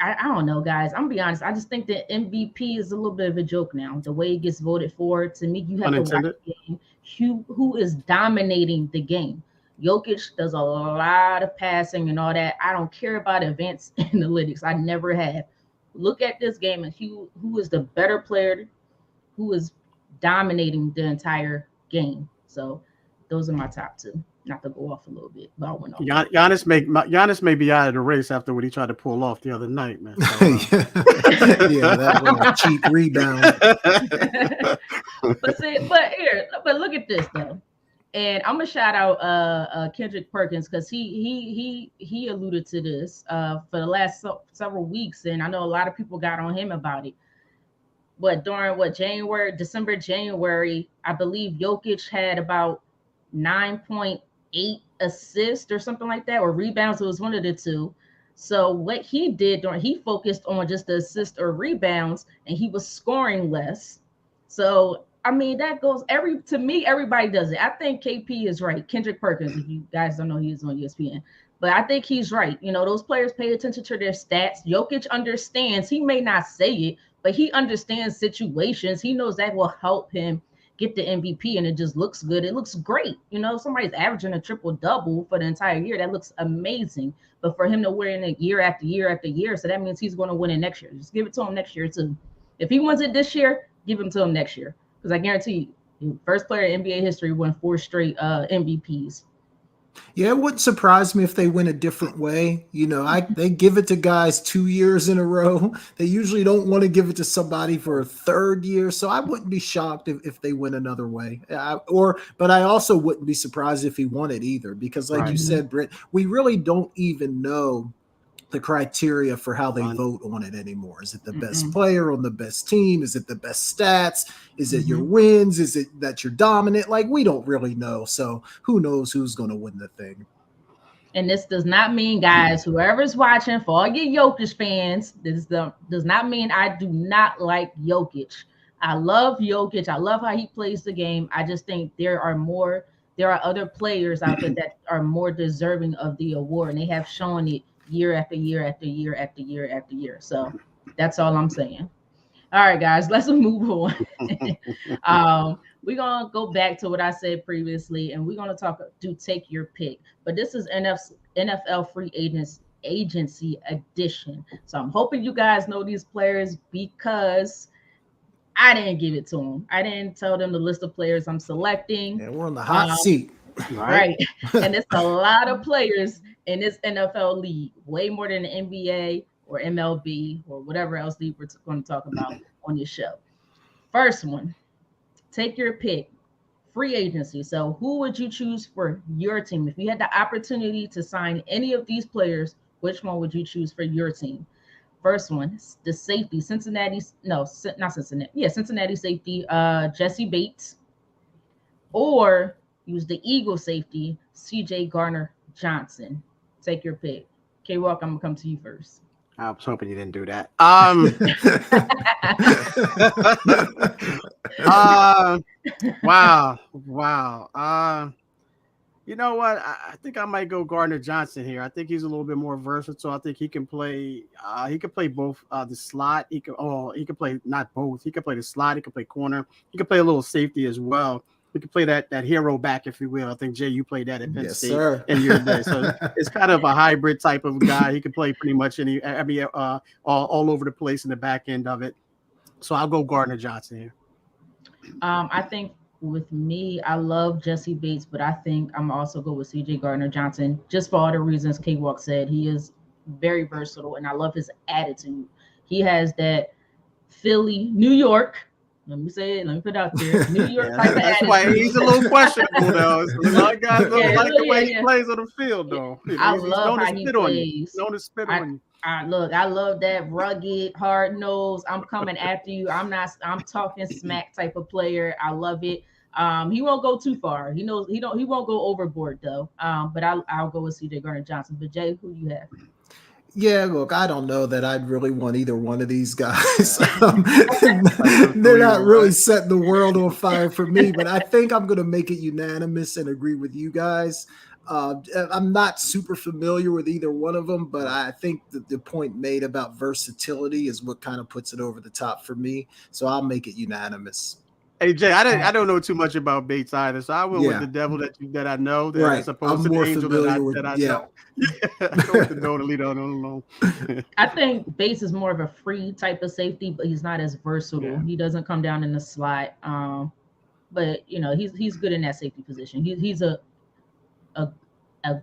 I don't know, guys. I'm gonna be honest. I just think that MVP is a little bit of a joke now. The way it gets voted for, to me, you have to watch the game. Who is dominating the game? Jokic does a lot of passing and all that. I don't care about advanced analytics. I never have. Look at this game and who is the better player, who is dominating the entire game. So those are my top 2. Not to go off a little bit, but I went off. Giannis may be out of the race after what he tried to pull off the other night, man. So, yeah, that little cheap rebound. but look at this though, and I'm gonna shout out Kendrick Perkins, because he alluded to this for the last several weeks, and I know a lot of people got on him about it. But during December, January, I believe Jokic had about 9.8 assists or something like that, or rebounds. It was one of the two. So what he did he focused on just the assists or rebounds, and he was scoring less. So I mean, that goes to me, everybody does it. I think KP is right. Kendrick Perkins, if you guys don't know, he's on ESPN. But I think he's right. Those players pay attention to their stats. Jokic understands. He may not say it, but he understands situations. He knows that will help him get the MVP, and it just looks good. It looks great. Somebody's averaging a triple-double for the entire year. That looks amazing. But for him to win it year after year after year, so that means he's going to win it next year. Just give it to him next year too. If he wins it this year, give him to him next year. Because I guarantee you, first player in NBA history won 4 straight MVPs. Yeah, it wouldn't surprise me if they went a different way. They give it to guys 2 years in a row. They usually don't want to give it to somebody for a 3rd year. So I wouldn't be shocked if they went another way. But I also wouldn't be surprised if he won it either, because like you said, Britt, we really don't even know the criteria for how they vote on it anymore. Is it the best player on the best team? Is it the best stats? Is it your wins? Is it that you're dominant? Like, we don't really know. So who knows who's going to win the thing? And this does not mean, guys, whoever's watching, for all you Jokic fans, this does not mean I do not like Jokic. I love Jokic. I love how he plays the game. I just think there are other players out there that are more deserving of the award, and they have shown it year after year after year after year after year. So that's all I'm saying. All right, guys, let's move on. We're going to go back to what I said previously, and we're going to take your pick. But this is NFL free agency edition. So I'm hoping you guys know these players, because I didn't give it to them. I didn't tell them the list of players I'm selecting. And we're on the hot seat. Right. And it's a lot of players in this NFL league, way more than the NBA or MLB or whatever else we're going to talk about on this show. First one, take your pick. Free agency. So who would you choose for your team? If you had the opportunity to sign any of these players, which one would you choose for your team? First one, the safety, Cincinnati safety, Jesse Bates, or use the Eagle safety, CJ Garner-Johnson. Take your pick. K Walk, I'm gonna come to you first. I was hoping you didn't do that. Wow. You know what? I think I might go Gardner Johnson here. I think he's a little bit more versatile. I think he can play. He can play both the slot. He can play not both. He can play the slot. He can play corner. He can play a little safety as well. He can play that hero back, if you will. I think Jay, you played that at Penn Yes, State sir. in your day. So it's kind of a hybrid type of guy. He can play pretty much any. I mean, all over the place in the back end of it. So I'll go Gardner Johnson here. I think with me, I love Jesse Bates, but I think I'm also go with CJ Gardner Johnson just for all the reasons K Walk said. He is very versatile, and I love his attitude. He has that Philly, New York. Let me say it. Let me put it out there. New York type of That's attitude. why he's a little questionable, though. A lot of guys don't Yeah, like the way yeah. he plays on the field, though. You know, I he's love known to how he spit on you. plays. Known to spit on you. I love that rugged, hard nose. I'm coming after you. I'm talking smack type of player. I love it. He won't go too far. He knows he won't go overboard though. But I'll go with CJ Gardner Johnson. But Jay, who you have? Yeah, look, I don't know that I'd really want either one of these guys. They're not really setting the world on fire for me, but I think I'm going to make it unanimous and agree with you guys. I'm not super familiar with either one of them, but I think that the point made about versatility is what kind of puts it over the top for me. So I'll make it unanimous. Hey Jay, I don't know too much about Bates either, so I went with Yeah. the devil that I know, that Right. as opposed I'm to the more angel familiar with that I yeah. know. Yeah, I go with the no to lead on alone. I think Bates is more of a free type of safety, but he's not as versatile. Yeah. He doesn't come down in the slot. But you know, he's good in that safety position. He's a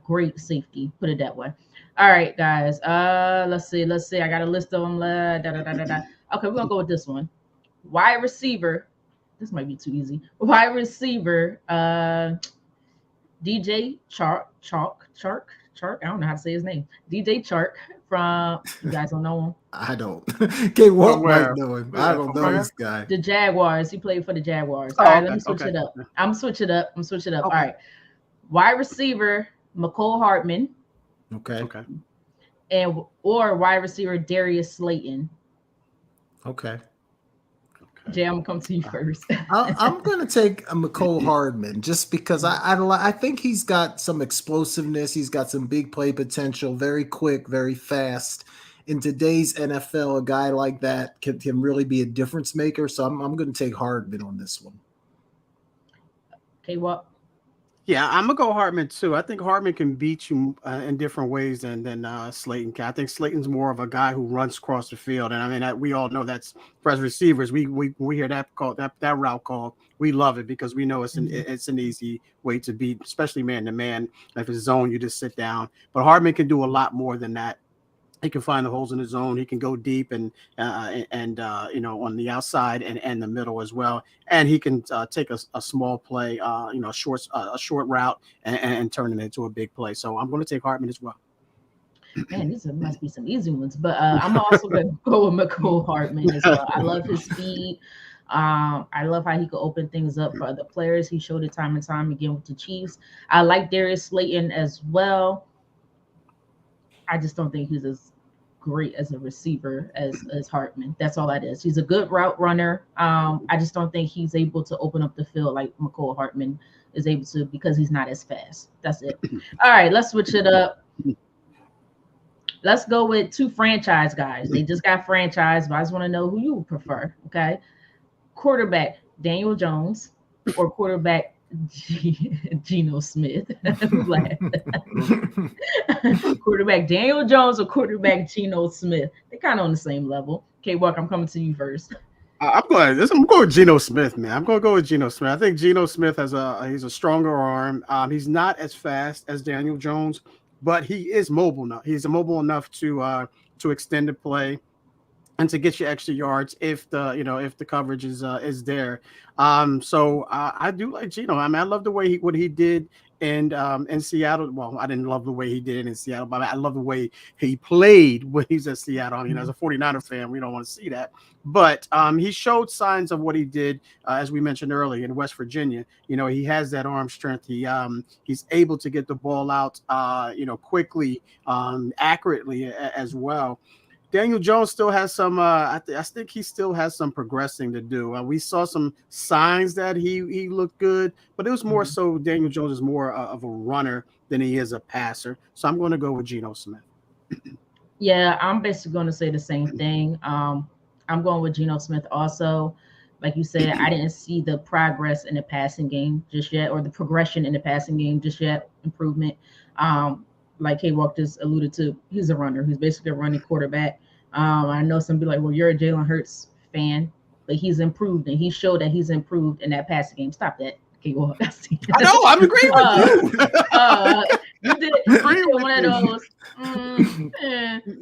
great safety, put it that way. All right, guys. Let's see. I got a list of them. Okay, we're gonna go with this one. Wide receiver. This might be too easy. Wide receiver. DJ Chark. I don't know how to say his name. DJ Chark from. You guys don't know him. I don't. Can't walk where? right know him. I don't know this guy. The Jaguars. He played for the Jaguars. Oh, All right, okay, let me switch okay. it up. I'm switch it up. Okay. All right. Wide receiver McCole Hartman Okay. or wide receiver Darius Slayton. Okay. Jay, I'm gonna come to you first. I'm going to take a McCole Hardman just because I think he's got some explosiveness. He's got some big play potential, very quick, very fast. In today's NFL, a guy like that can really be a difference maker. So I'm going to take Hardman on this one. Okay, what? Yeah, I'm gonna go Hartman too. I think Hartman can beat you in different ways than Slayton can. I think Slayton's more of a guy who runs across the field, and I mean we all know that's for as receivers. We hear that call that route call. We love it because we know it's an easy way to beat, especially man to man. If it's zone, you just sit down. But Hartman can do a lot more than that. He can find the holes in his zone. He can go deep and you know, on the outside and the middle as well. And he can take a small play, you know, a short route and turn it into a big play. So I'm going to take Hartman as well. Man, these must be some easy ones. But I'm also going to go with McCole Hartman as well. I love his speed. I love how he could open things up for other players. He showed it time and time again with the Chiefs. I like Darius Slayton as well. I just don't think he's as great as a receiver as Hartman. That's all that is. He's a good route runner. I just don't think he's able to open up the field like McCole Hartman is able to because he's not as fast. That's it. All right, let's switch it up. Let's go with two franchise guys. They just got franchised, but I just want to know who you prefer. Okay. Quarterback Daniel Jones or quarterback Geno Smith. Quarterback Daniel Jones or quarterback Geno Smith. They're kind of on the same level. Okay, Walk, I'm coming to you first. I'm going with Geno Smith, man. I'm going to go with Geno Smith. I think Geno Smith he's a stronger arm. He's not as fast as Daniel Jones, but he is mobile enough. He's mobile enough to extend the play and to get you extra yards if the coverage is there. So I do like Geno. I mean, I love the way what he did in Seattle. Well, I didn't love the way he did it in Seattle, but I love the way he played when he was at Seattle. You know, as a 49er fan, we don't want to see that. But he showed signs of what he did, as we mentioned earlier, in West Virginia. You know, he has that arm strength. He's able to get the ball out, quickly, accurately as well. Daniel Jones still has some. I think he still has some progressing to do. We saw some signs that he looked good, but it was more so Daniel Jones is more of a runner than he is a passer. So I'm going to go with Geno Smith. Yeah, I'm basically going to say the same thing. I'm going with Geno Smith also. Like you said, I didn't see the progress in the passing game just yet, or the progression in the passing game just yet. Improvement. Like K-Walk just alluded to, he's a runner. He's basically a running quarterback. I know some people like, well, you're a Jalen Hurts fan, but he's improved, and he showed that he's improved in that passing game. Stop that. K-Walk. I know. I'm agreeing with you. You did one of those.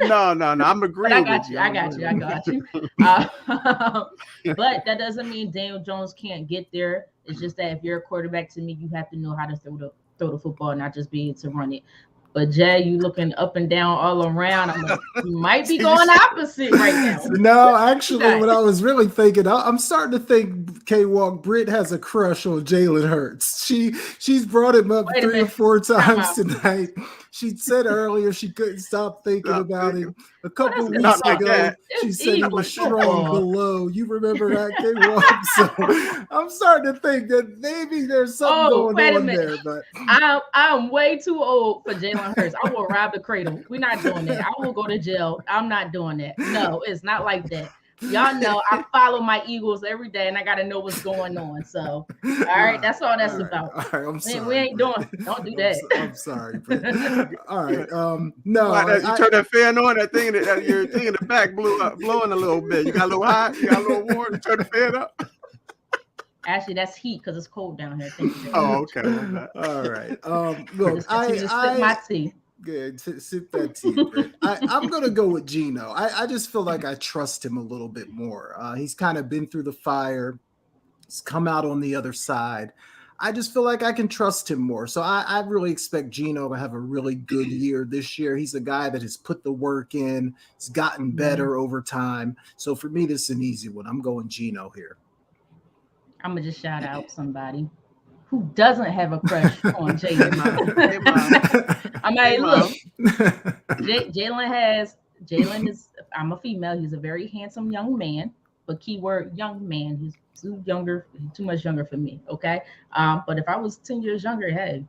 No. I'm agreeing. I got you. I got you. But that doesn't mean Daniel Jones can't get there. It's just that if you're a quarterback, to me, you have to know how to throw the football, not just be able to run it. But Jay, you looking up and down all around. I'm like, you might be going opposite right now. No, actually, what I was really thinking, I'm starting to think K-Walk Britt has a crush on Jalen Hurts. She's brought him up 3 or 4 times tonight. She said earlier she couldn't stop thinking about him. A couple weeks ago, she said he was strong below. You remember that, K-Walk? So I'm starting to think that maybe there's something going on there. But I'm way too old for Jalen Hurts. I will rob the cradle. We're not doing that. I will go to jail. I'm not doing that. No, it's not like that. Y'all know I follow my Eagles every day, and I got to know what's going on. So, all right, that's all that's about. All right, I'm sorry. We ain't doing. Don't do that. I'm sorry. All right. No, you turn that fan on. That thing, your thing in the back blowing a little bit. You got a little hot. You got a little warm. You turn the fan up. Actually, that's heat because it's cold down here. Thank you. Oh, okay. All right. Look, I sip my tea. Good. Sip that tea. I'm going to go with Geno. I just feel like I trust him a little bit more. He's kind of been through the fire. He's come out on the other side. I just feel like I can trust him more. So I really expect Geno to have a really good year this year. He's a guy that has put the work in. He's gotten better over time. So for me, this is an easy one. I'm going Geno here. I'm going to just shout out somebody who doesn't have a crush on Jalen. I mean, look, Jalen is, I'm a female. He's a very handsome young man, but keyword young man. He's too much younger for me. Okay. But if I was 10 years younger, hey.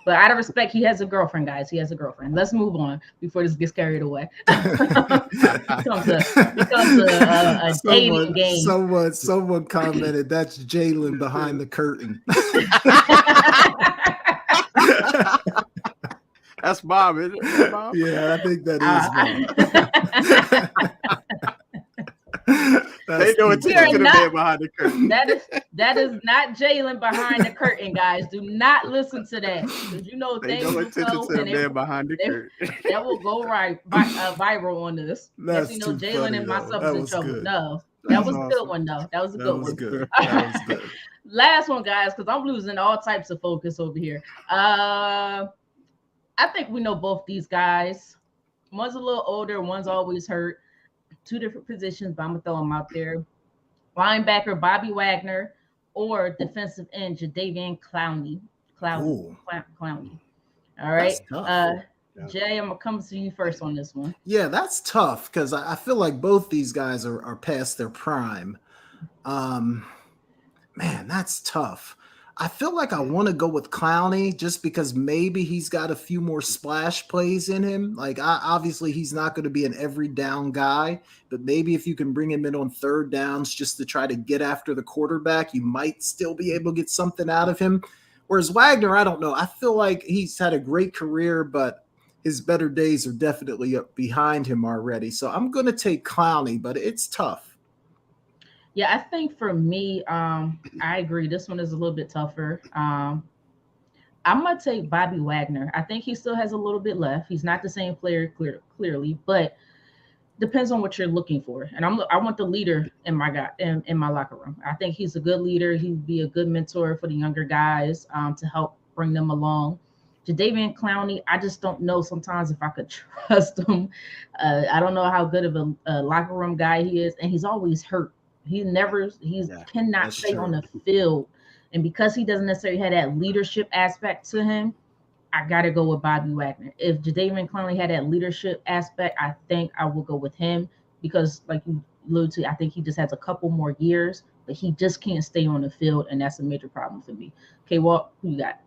But out of respect, he has a girlfriend, guys. He has a girlfriend. Let's move on before this gets carried away. becomes a dating game. Someone commented that's Jalen behind the curtain. That's Bob, isn't it? Bob? Yeah, I think that is Bob. They know it's the man behind the curtain. That is not Jalen behind the curtain, guys. Do not listen to that. Because you know things will go to the man behind the curtain. That will go viral on this. That's you know, Jalen and myself is in trouble. Good. No. That was a good one, though. That was a good one. That was good. Last one, guys, because I'm losing all types of focus over here. I think we know both these guys. One's a little older, one's always hurt. 2 different positions, but I'm going to throw them out there. Linebacker Bobby Wagner or defensive end Jadeveon Clowney. Clowney. All right. Jay, I'm going to come to you first on this one. Yeah, that's tough because I feel like both these guys are past their prime. Man, that's tough. I feel like I want to go with Clowney just because maybe he's got a few more splash plays in him. Like, obviously, he's not going to be an every down guy, but maybe if you can bring him in on 3rd downs just to try to get after the quarterback, you might still be able to get something out of him. Whereas Wagner, I don't know. I feel like he's had a great career, but his better days are definitely up behind him already. So I'm going to take Clowney, but it's tough. Yeah, I think for me, I agree. This one is a little bit tougher. I'm going to take Bobby Wagner. I think he still has a little bit left. He's not the same player, clearly, but depends on what you're looking for. And I want the leader in my locker room. I think he's a good leader. He'd be a good mentor for the younger guys to help bring them along. Jadeveon Clowney, I just don't know sometimes if I could trust him. I don't know how good of a locker room guy he is, and he's always hurt. Cannot stay on the field. And because he doesn't necessarily have that leadership aspect to him, I got to go with Bobby Wagner. If Jadeveon Clowney had that leadership aspect, I think I will go with him because, like you alluded to, I think he just has a couple more years, but he just can't stay on the field, and that's a major problem for me. Okay, Walt, who you got?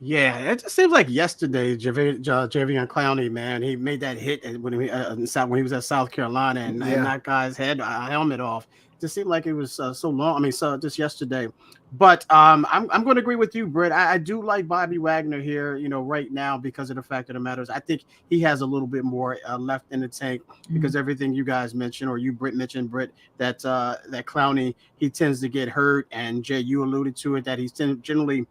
Yeah, it just seems like yesterday, Jadeveon Clowney, man, he made that hit when he was at South Carolina and that guy's head helmet off. It just seemed like it was so long. I mean, so just yesterday. But I'm going to agree with you, Britt. I do like Bobby Wagner here, right now because of the fact of the matter is I think he has a little bit more left in the tank because everything you guys mentioned or you mentioned, Britt, that Clowney, he tends to get hurt. And Jay, you alluded to it, that he's generally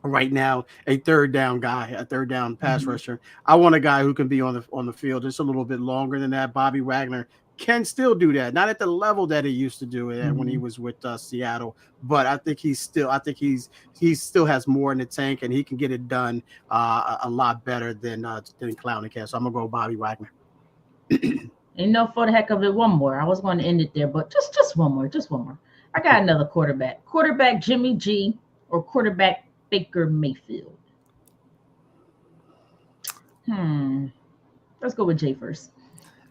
right now a third down guy, a third down pass rusher. I want a guy who can be on the field just a little bit longer than that. Bobby Wagner can still do that, not at the level that he used to do it when he was with Seattle, but I think he still has more in the tank and he can get it done a lot better than Clowney can. So I'm gonna go Bobby Wagner. For the heck of it, one more. I was going to end it there, but just one more. I got another quarterback. Quarterback Jimmy G or quarterback Baker Mayfield. Let's go with Jay first.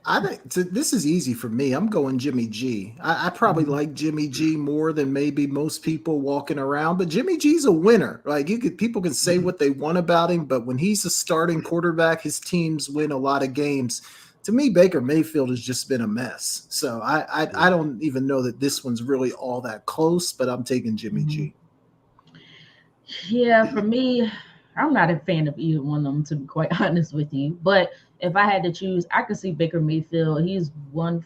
I think this is easy for me. I'm going Jimmy G. I probably like Jimmy G more than maybe most people walking around, but Jimmy G's a winner. Like people can say what they want about him, but when he's a starting quarterback, his teams win a lot of games. To me, Baker Mayfield has just been a mess. So I don't even know that this one's really all that close, but I'm taking Jimmy G. Yeah, for me, I'm not a fan of either one of them, to be quite honest with you. But if I had to choose, I could see Baker Mayfield. He's one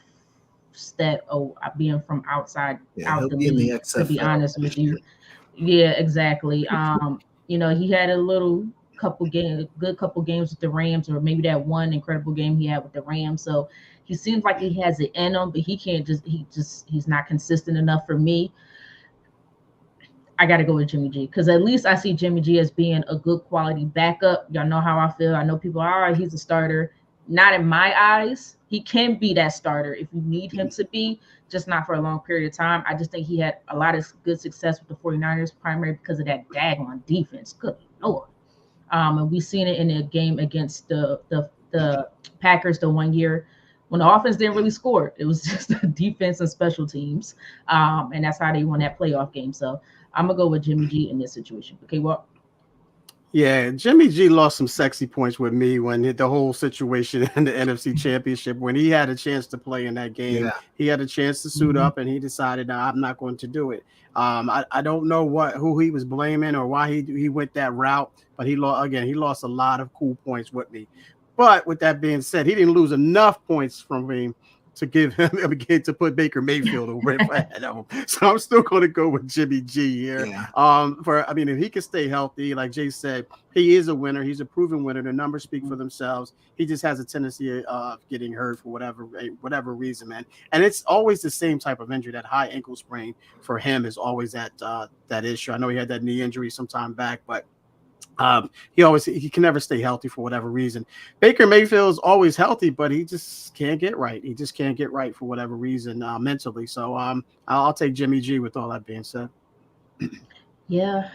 step being from outside out the league, to be honest with you. Yeah, exactly. He had a good couple games with the Rams, or maybe that one incredible game he had with the Rams. So he seems like he has it in him, but he's not consistent enough for me. I got to go with Jimmy G because at least I see Jimmy G as being a good quality backup. Y'all know how I feel. I know people are, all right, he's a starter. Not in my eyes. He can be that starter if you need him to be, just not for a long period of time. I just think he had a lot of good success with the 49ers, primarily because of that daggone defense. Good Lord. And we've seen it in a game against the Packers the 1 year when the offense didn't really score. It was just the defense and special teams. And that's how they won that playoff game. So I'm going to go with Jimmy G in this situation. Okay, well. Yeah, Jimmy G lost some sexy points with me when the whole situation in the NFC Championship, when he had a chance to play in that game. He had a chance to suit up, and he decided, no, I'm not going to do it. I don't know who he was blaming or why he went that route, but he lost a lot of cool points with me. But with that being said, he didn't lose enough points from me to give him to put Baker Mayfield over ahead of him. So I'm still going to go with Jimmy G here. Yeah. If he can stay healthy, like Jay said, he is a winner. He's a proven winner. The numbers speak for themselves. He just has a tendency of getting hurt for whatever reason, man. And it's always the same type of injury. That high ankle sprain for him is always that issue. I know he had that knee injury some time back, but he can never stay healthy for whatever reason. Baker Mayfield is always healthy, but he just can't get right. He just can't get right for whatever reason mentally. So I'll take Jimmy G with all that being said. Yeah,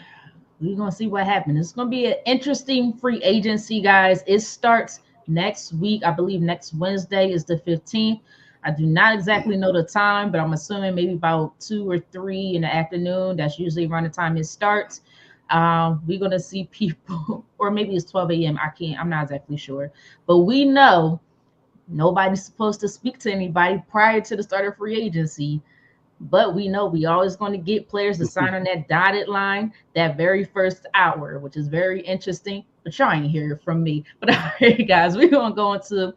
we're gonna see what happens. It's gonna be an interesting free agency, guys. It starts next week. I believe next Wednesday is the 15th. I do not exactly know the time, but I'm assuming maybe about 2 or 3 in the afternoon. That's usually around the time it starts. We're going to see people, or maybe it's 12 a.m. I'm not exactly sure. But we know nobody's supposed to speak to anybody prior to the start of free agency. But we know we always going to get players to sign on that dotted line that very first hour, which is very interesting. But y'all ain't hear from me. But all right, guys, we're going to go into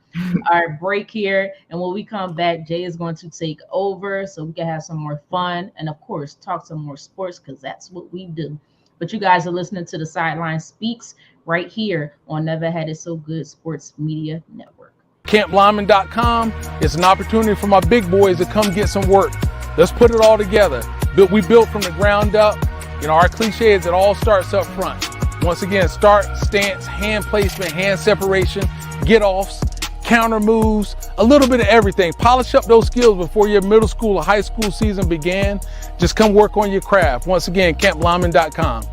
our break here. And when we come back, Jay is going to take over so we can have some more fun. And, of course, talk some more sports because that's what we do. But you guys are listening to the Sideline Speaks right here on Never Had It So Good Sports Media Network. CampLyman.com is an opportunity for my big boys to come get some work. Let's put it all together. We built from the ground up. Our cliche is it all starts up front. Once again, start, stance, hand placement, hand separation, get-offs, counter moves, a little bit of everything. Polish up those skills before your middle school or high school season began. Just come work on your craft. Once again, camplyman.com.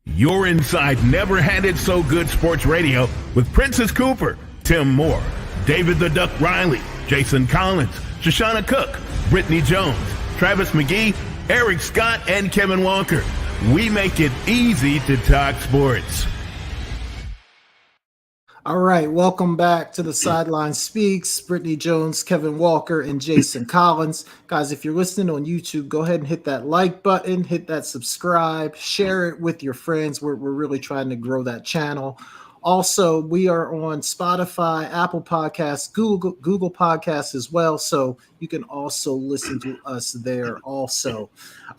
You're inside Never Had It So Good Sports Radio with Princess Cooper, Tim Moore, David the Duck Riley, Jason Collins, Shoshana Cook, Britne Jones, Travis McGee, Eric Scott, and Kevin Walker. We make it easy to talk sports. All right, welcome back to the Sideline Speaks. Britne Jones, Kevin Walker, and Jason Collins. Guys, if you're listening on YouTube, go ahead and hit that like button, hit that subscribe, share it with your friends. We're really trying to grow that channel. Also, we are on Spotify, Apple Podcasts, Google Podcasts as well, so you can also listen to us there also.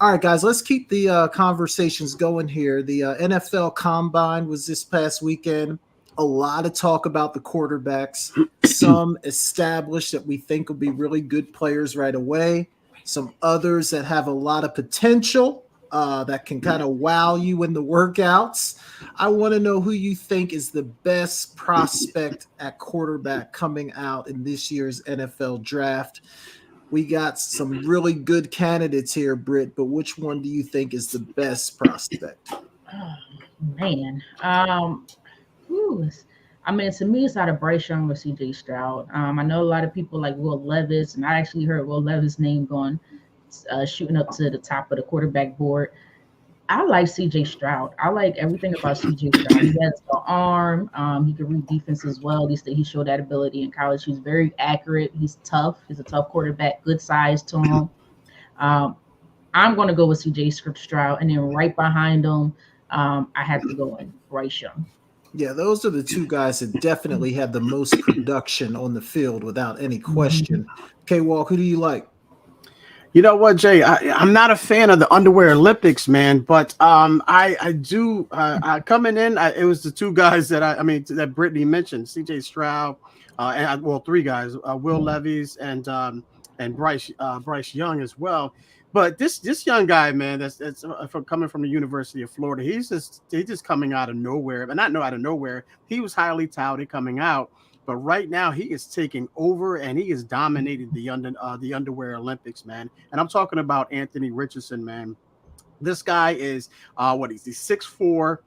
All right, guys, let's keep the conversations going here. The NFL Combine was this past weekend. A lot of talk about the quarterbacks, some established that we think will be really good players right away, some others that have a lot of potential that can kind of wow you in the workouts. I want to know who you think is the best prospect at quarterback coming out in this year's NFL draft. We got some really good candidates here, Britt, but which one do you think is the best prospect? Oh, man. I mean, to me, it's out of Bryce Young or CJ Stroud. I know a lot of people like Will Levis, and I actually heard Will Levis' name going shooting up to the top of the quarterback board. I like CJ Stroud. I like everything about CJ Stroud. He has the arm. He can read defense as well. At least he showed that ability in college. He's very accurate. He's tough. He's a tough quarterback. Good size to him. I'm going to go with CJ Stroud, and then right behind him, I have to go in Bryce Young. Yeah, those are the two guys that definitely have the most production on the field without any question. Okay, Walk, who do you like? You know what, Jay? I'm not a fan of the underwear Olympics, man, but I do coming in. It was the two guys that that Britne mentioned, C.J. Stroud, and three guys, Will Levis and Bryce Young as well. But this young guy, man, that's coming from the University of Florida. He's just coming out of nowhere, but not out of nowhere. He was highly touted coming out. But right now, he is taking over, and he is dominating the underwear Olympics, man. And I'm talking about Anthony Richardson, man. This guy is he's 6'4",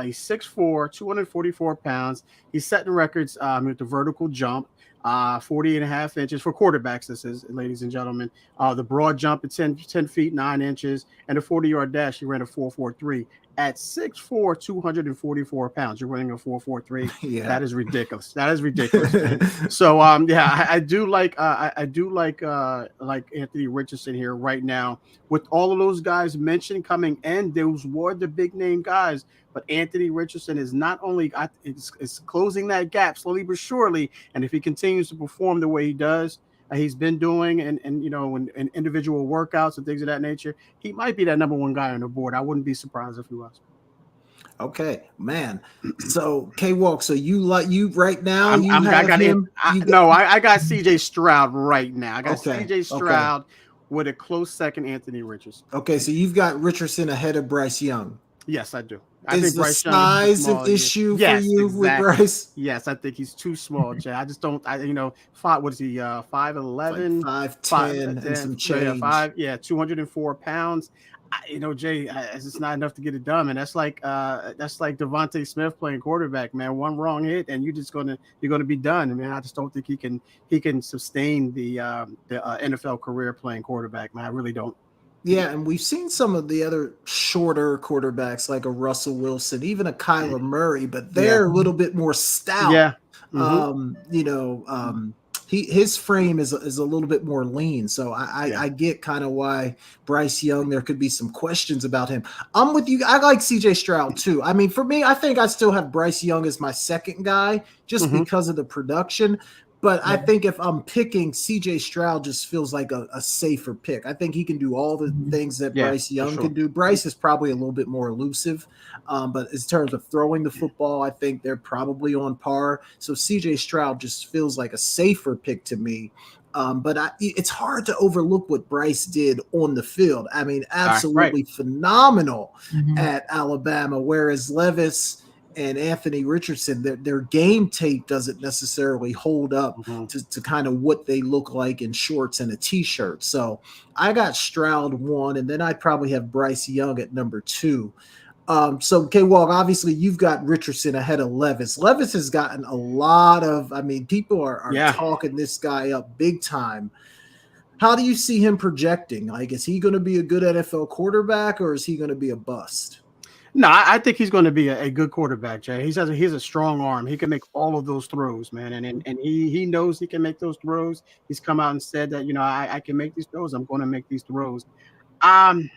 he's 6'4", 244 pounds. He's setting records with the vertical jump, 40.5 inches for quarterbacks. This is, ladies and gentlemen, the broad jump at 10 feet 9 inches, and the 40-yard dash. He ran a 4.43. At 6'4", 244 pounds, you're running a 4.43. Yeah, that is ridiculous. That is ridiculous. Man. So, I do like Anthony Richardson here right now. With all of those guys mentioned coming in, those were the big name guys. But Anthony Richardson is not only it's closing that gap slowly but surely. And if he continues to perform the way he does, he's been doing, and in individual workouts and things of that nature, he might be that number one guy on the board. I wouldn't be surprised if he was. Okay, man. So K-Walk, so you right now? I got CJ Stroud right now. I got CJ Stroud with a close second, Anthony Richardson. Okay, so you've got Richardson ahead of Bryce Young. Yes, I do. I think the size an issue for you with Bryce? Yes, I think he's too small, Jay. I just don't. What is he? 5'11", 5'10", and some change. 204 pounds. Jay, it's just not enough to get it done, man. That's like Devontae Smith playing quarterback, man. One wrong hit, and you're gonna be done. I mean, I just don't think he can sustain the NFL career playing quarterback, man. I really don't. Yeah, and we've seen some of the other shorter quarterbacks like a Russell Wilson, even a Kyler Murray, but they're a little bit more stout. Yeah. His frame is a little bit more lean. So I get kind of why Bryce Young, there could be some questions about him. I'm with you. I like CJ Stroud too. I mean, for me, I think I still have Bryce Young as my second guy just because of the production. But I think if I'm picking, CJ Stroud just feels like a safer pick. I think he can do all the things that Bryce Young can do. Bryce is probably a little bit more elusive, but in terms of throwing the football, I think they're probably on par. So CJ Stroud just feels like a safer pick to me. But it's hard to overlook what Bryce did on the field. I mean, absolutely Right. phenomenal Mhm. at Alabama, whereas Levis and Anthony Richardson, their game tape doesn't necessarily hold up Mhm. to kind of what they look like in shorts and a t-shirt. So I got Stroud 1, and then I'd probably have Bryce Young at number 2. So K-Walk, obviously you've got Richardson ahead of Levis. Levis has gotten a lot of, I mean, people are Yeah. talking this guy up big time. How do you see him projecting? Like, is he going to be a good NFL quarterback, or is he going to be a bust? No, I think he's going to be a good quarterback, Jay. He's a strong arm. He can make all of those throws, man, and he knows he can make those throws. He's come out and said that I can make these throws. I'm going to make these throws. Um,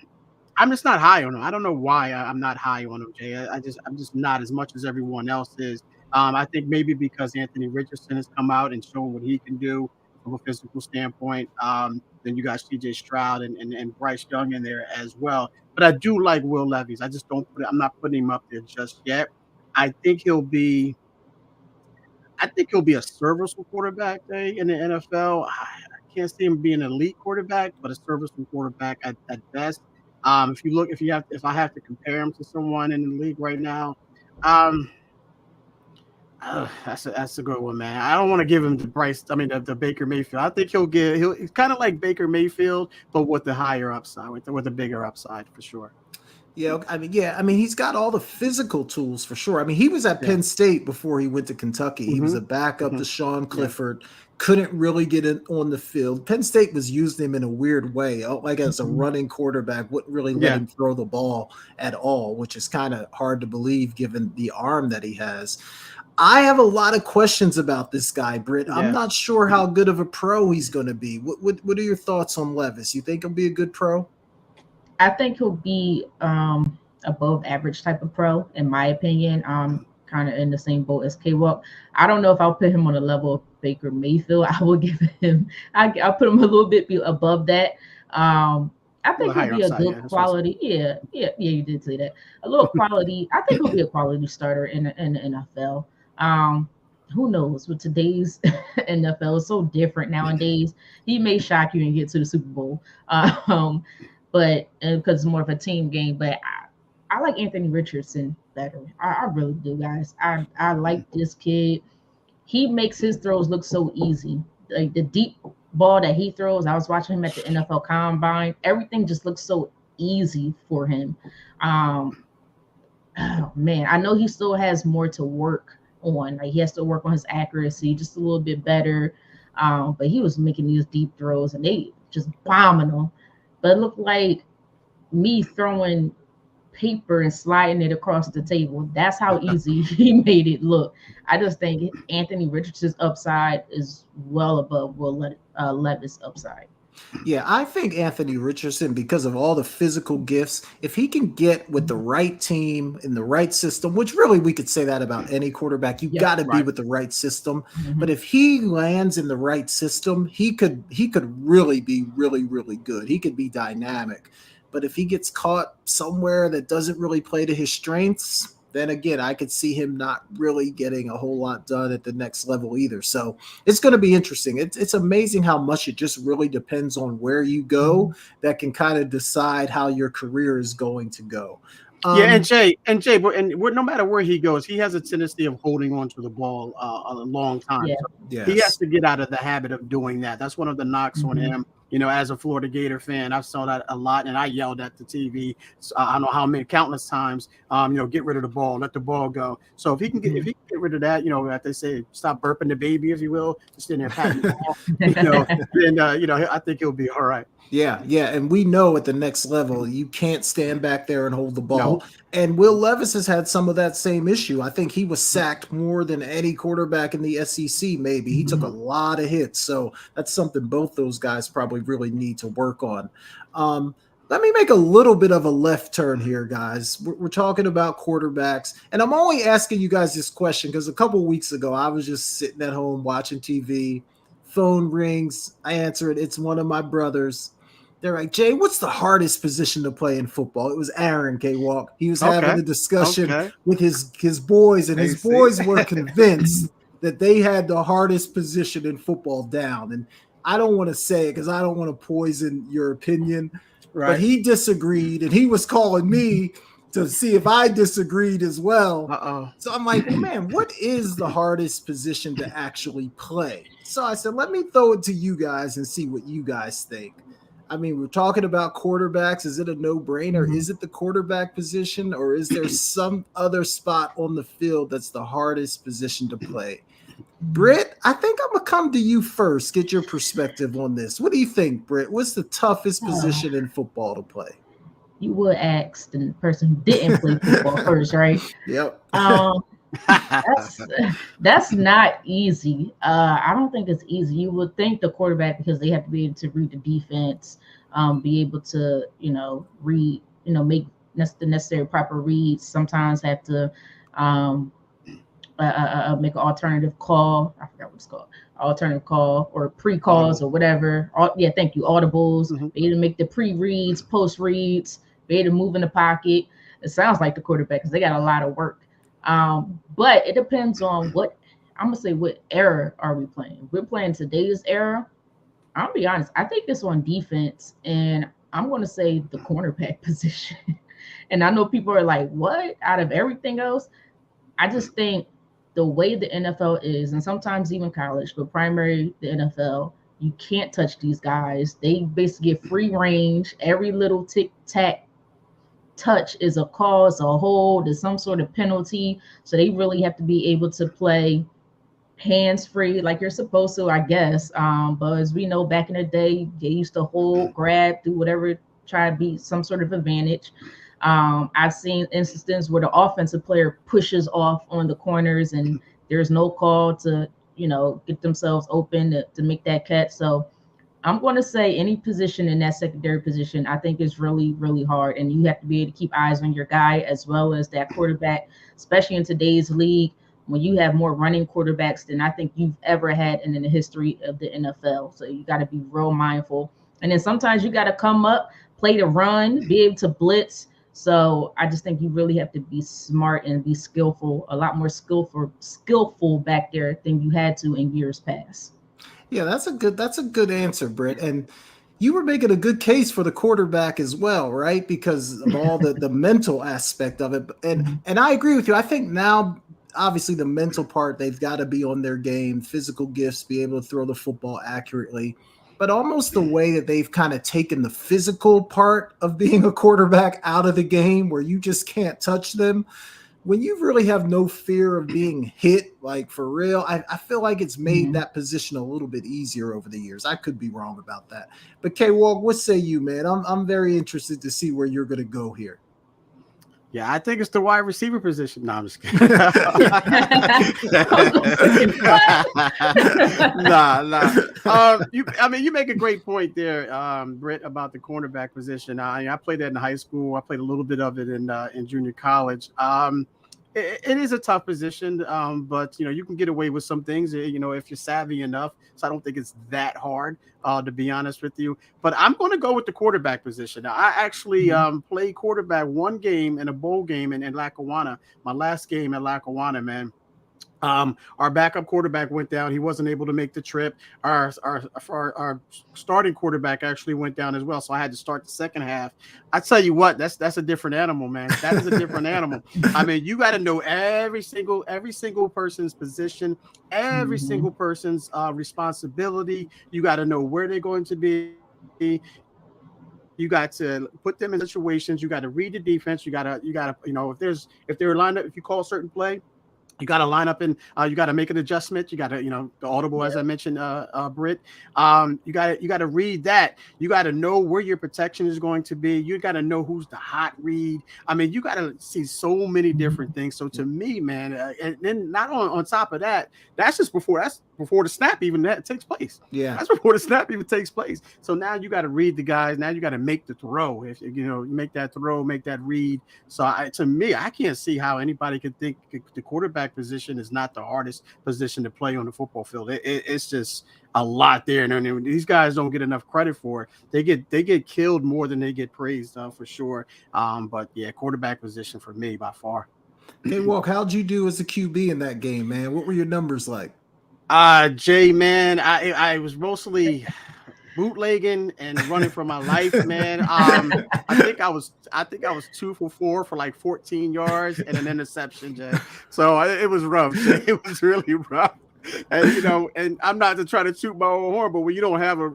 I'm just not high on him. I don't know why I'm not high on him, Jay. I'm just not as much as everyone else is. I think maybe because Anthony Richardson has come out and shown what he can do from a physical standpoint. Then you got C.J. Stroud and Bryce Young in there as well. But I do like Will Levis. I just don't I'm not putting him up there just yet. I think he'll be a serviceable quarterback, Jay, in the NFL. I can't see him being an elite quarterback, but a serviceable quarterback at best. If I have to compare him to someone in the league right now, um, that's a good one, man. I don't want to give him the Baker Mayfield. I think he's kind of like Baker Mayfield, but with the higher upside, with the bigger upside for sure. Yeah, I mean, he's got all the physical tools for sure. I mean, he was at Penn State before he went to Kentucky. He was a backup to Sean Clifford, couldn't really get it on the field. Penn State was using him in a weird way, like as a running quarterback, wouldn't really let him throw the ball at all, which is kind of hard to believe given the arm that he has. I have a lot of questions about this guy, Britt. I'm not sure how good of a pro he's going to be. What are your thoughts on Levis? You think he'll be a good pro? I think he'll be above average type of pro, in my opinion. Kind of in the same boat as K-Walk. I don't know if I'll put him on the level of Baker Mayfield. I will give him. I'll put him a little bit above that. I think he'll be a good quality. Yeah, you did say that. A little quality. I think he'll be a quality starter in the NFL. Who knows? With today's NFL, it's so different nowadays. He may shock you and get to the Super Bowl. But because it's more of a team game. But I like Anthony Richardson better. I really do, guys. I like this kid. He makes his throws look so easy. Like the deep ball that he throws, I was watching him at the NFL Combine. Everything just looks so easy for him. Oh man, I know he still has more to work on. Like he has to work on his accuracy just a little bit better. But he was making these deep throws and they just bombing them. But it looked like me throwing paper and sliding it across the table. That's how easy he made it look. I just think Anthony Richardson's upside is well above Will Levis' upside. Yeah, I think Anthony Richardson, because of all the physical gifts, if he can get with the right team in the right system, which really we could say that about any quarterback, you got to be with the right system. Mm-hmm. But if he lands in the right system, he could really be really, really good. He could be dynamic. But if he gets caught somewhere that doesn't really play to his strengths, then again, I could see him not really getting a whole lot done at the next level either. So it's going to be interesting. It's amazing how much it just really depends on where you go that can kind of decide how your career is going to go. And Jay, no matter where he goes, he has a tendency of holding on to the ball a long time. Yeah. So he has to get out of the habit of doing that. That's one of the knocks on him. You know, as a Florida Gator fan, I saw that a lot, and I yelled at the TV. I don't know how many countless times. Get rid of the ball, let the ball go. So if he can get rid of that, like they say, stop burping the baby, if you will, just in there patting the ball. Then I think he'll be all right. Yeah, and we know at the next level you can't stand back there and hold the ball. No. And Will Levis has had some of that same issue. I think he was sacked more than any quarterback in the SEC. Maybe he took a lot of hits, so that's something both those guys probably really need to work on. Let me make a little bit of a left turn here, guys. We're talking about quarterbacks, and I'm only asking you guys this question because a couple of weeks ago I was just sitting at home watching TV. Phone rings, I answer it. It's one of my brothers. They're like, Jay, what's the hardest position to play in football? It was Aaron K-Walk. He was having a discussion with his boys, and his boys were convinced that they had the hardest position in football down. And I don't want to say it because I don't want to poison your opinion. Right. But he disagreed, and he was calling me to see if I disagreed as well. Uh-oh. So I'm like, well, man, what is the hardest position to actually play? So I said, let me throw it to you guys and see what you guys think. I mean, we're talking about quarterbacks. Is it a no-brainer? Is it the quarterback position, or is there some other spot on the field that's the hardest position to play? Britt, I think I'm going to come to you first, get your perspective on this. What do you think, Britt? What's the toughest position in football to play? You would ask the person who didn't play football first, right? Yep. That's not easy. I don't think it's easy. You would think the quarterback, because they have to be able to read the defense, be able to, read, make the necessary proper reads, sometimes have to make an alternative call. I forgot what it's called. Alternative call or pre-calls or whatever. Thank you. Audibles. Be able to make the pre-reads, post-reads, be able to move in the pocket. It sounds like the quarterback because they got a lot of work. But it depends on what era are we playing? If we're playing today's era, I'll be honest, I think it's on defense, and I'm going to say the cornerback position. And I know people are like, what? Out of everything else? I just think the way the NFL is, and sometimes even college, but primarily the NFL, you can't touch these guys. They basically get free range. Every little tic-tac touch is a call, it's a hold, it's some sort of penalty. So they really have to be able to play hands-free like you're supposed to, I guess. But as we know, back in the day, they used to hold, grab, do whatever, try to be some sort of advantage. I've seen instances where the offensive player pushes off on the corners and there's no call to, get themselves open to make that catch. So I'm going to say any position in that secondary position, I think is really, really hard. And you have to be able to keep eyes on your guy as well as that quarterback, especially in today's league, when you have more running quarterbacks than I think you've ever had in the history of the NFL. So you got to be real mindful. And then sometimes you got to come up, play the run, be able to blitz. So I just think you really have to be smart and be skillful, a lot more skillful back there than you had to in years past. Yeah, that's a good answer, Britt. And you were making a good case for the quarterback as well, right? Because of all the mental aspect of it. And I agree with you. I think now, obviously, the mental part, they've got to be on their game, physical gifts, be able to throw the football accurately. But almost the way that they've kind of taken the physical part of being a quarterback out of the game where you just can't touch them. When you really have no fear of being hit, like for real, I feel like it's made that position a little bit easier over the years. I could be wrong about that. But K-Walk, what say you, man? I'm very interested to see where you're going to go here. Yeah, I think it's the wide receiver position. No, I'm just kidding. You make a great point there, Britt, about the cornerback position. I played that in high school. I played a little bit of it in junior college. It is a tough position, but you can get away with some things, if you're savvy enough. So I don't think it's that hard, to be honest with you. But I'm going to go with the quarterback position. Now, I actually played quarterback one game in a bowl game in Lackawanna. My last game at Lackawanna, man. Our backup quarterback went down. He wasn't able to make the trip. Our starting quarterback actually went down as well. So I had to start the second half. I tell you what, that's a different animal, man. That is a different animal. I mean, you got to know every single person's position, every single person's responsibility. You got to know where they're going to be. You got to put them in situations. You got to read the defense. You got to, if they're lined up, if you call a certain play, you got to line up and you got to make an adjustment. You got to, the audible, as I mentioned, Britt. You got to read that. You got to know where your protection is going to be. You got to know who's the hot read. I mean, you got to see so many different things. So to me, man, and then not on top of that, that's before the snap even that takes place. Yeah, that's before the snap even takes place. So now you got to read the guys. Now you got to make the throw. If you make that throw, make that read. So to me, I can't see how anybody could think the quarterback position is not the hardest position to play on the football field. It's just a lot there, and these guys don't get enough credit for it. They get killed more than they get praised, for sure. But yeah, quarterback position for me by far. Hey, Walk, how'd you do as a QB in that game, man? What were your numbers like? Jay, man, I was mostly bootlegging and running for my life, man. I think I was 2 for 4 for like 14 yards and an interception, Jay. So it was rough, Jay. It was really rough. And and I'm not to try to toot my own horn, but when you don't have a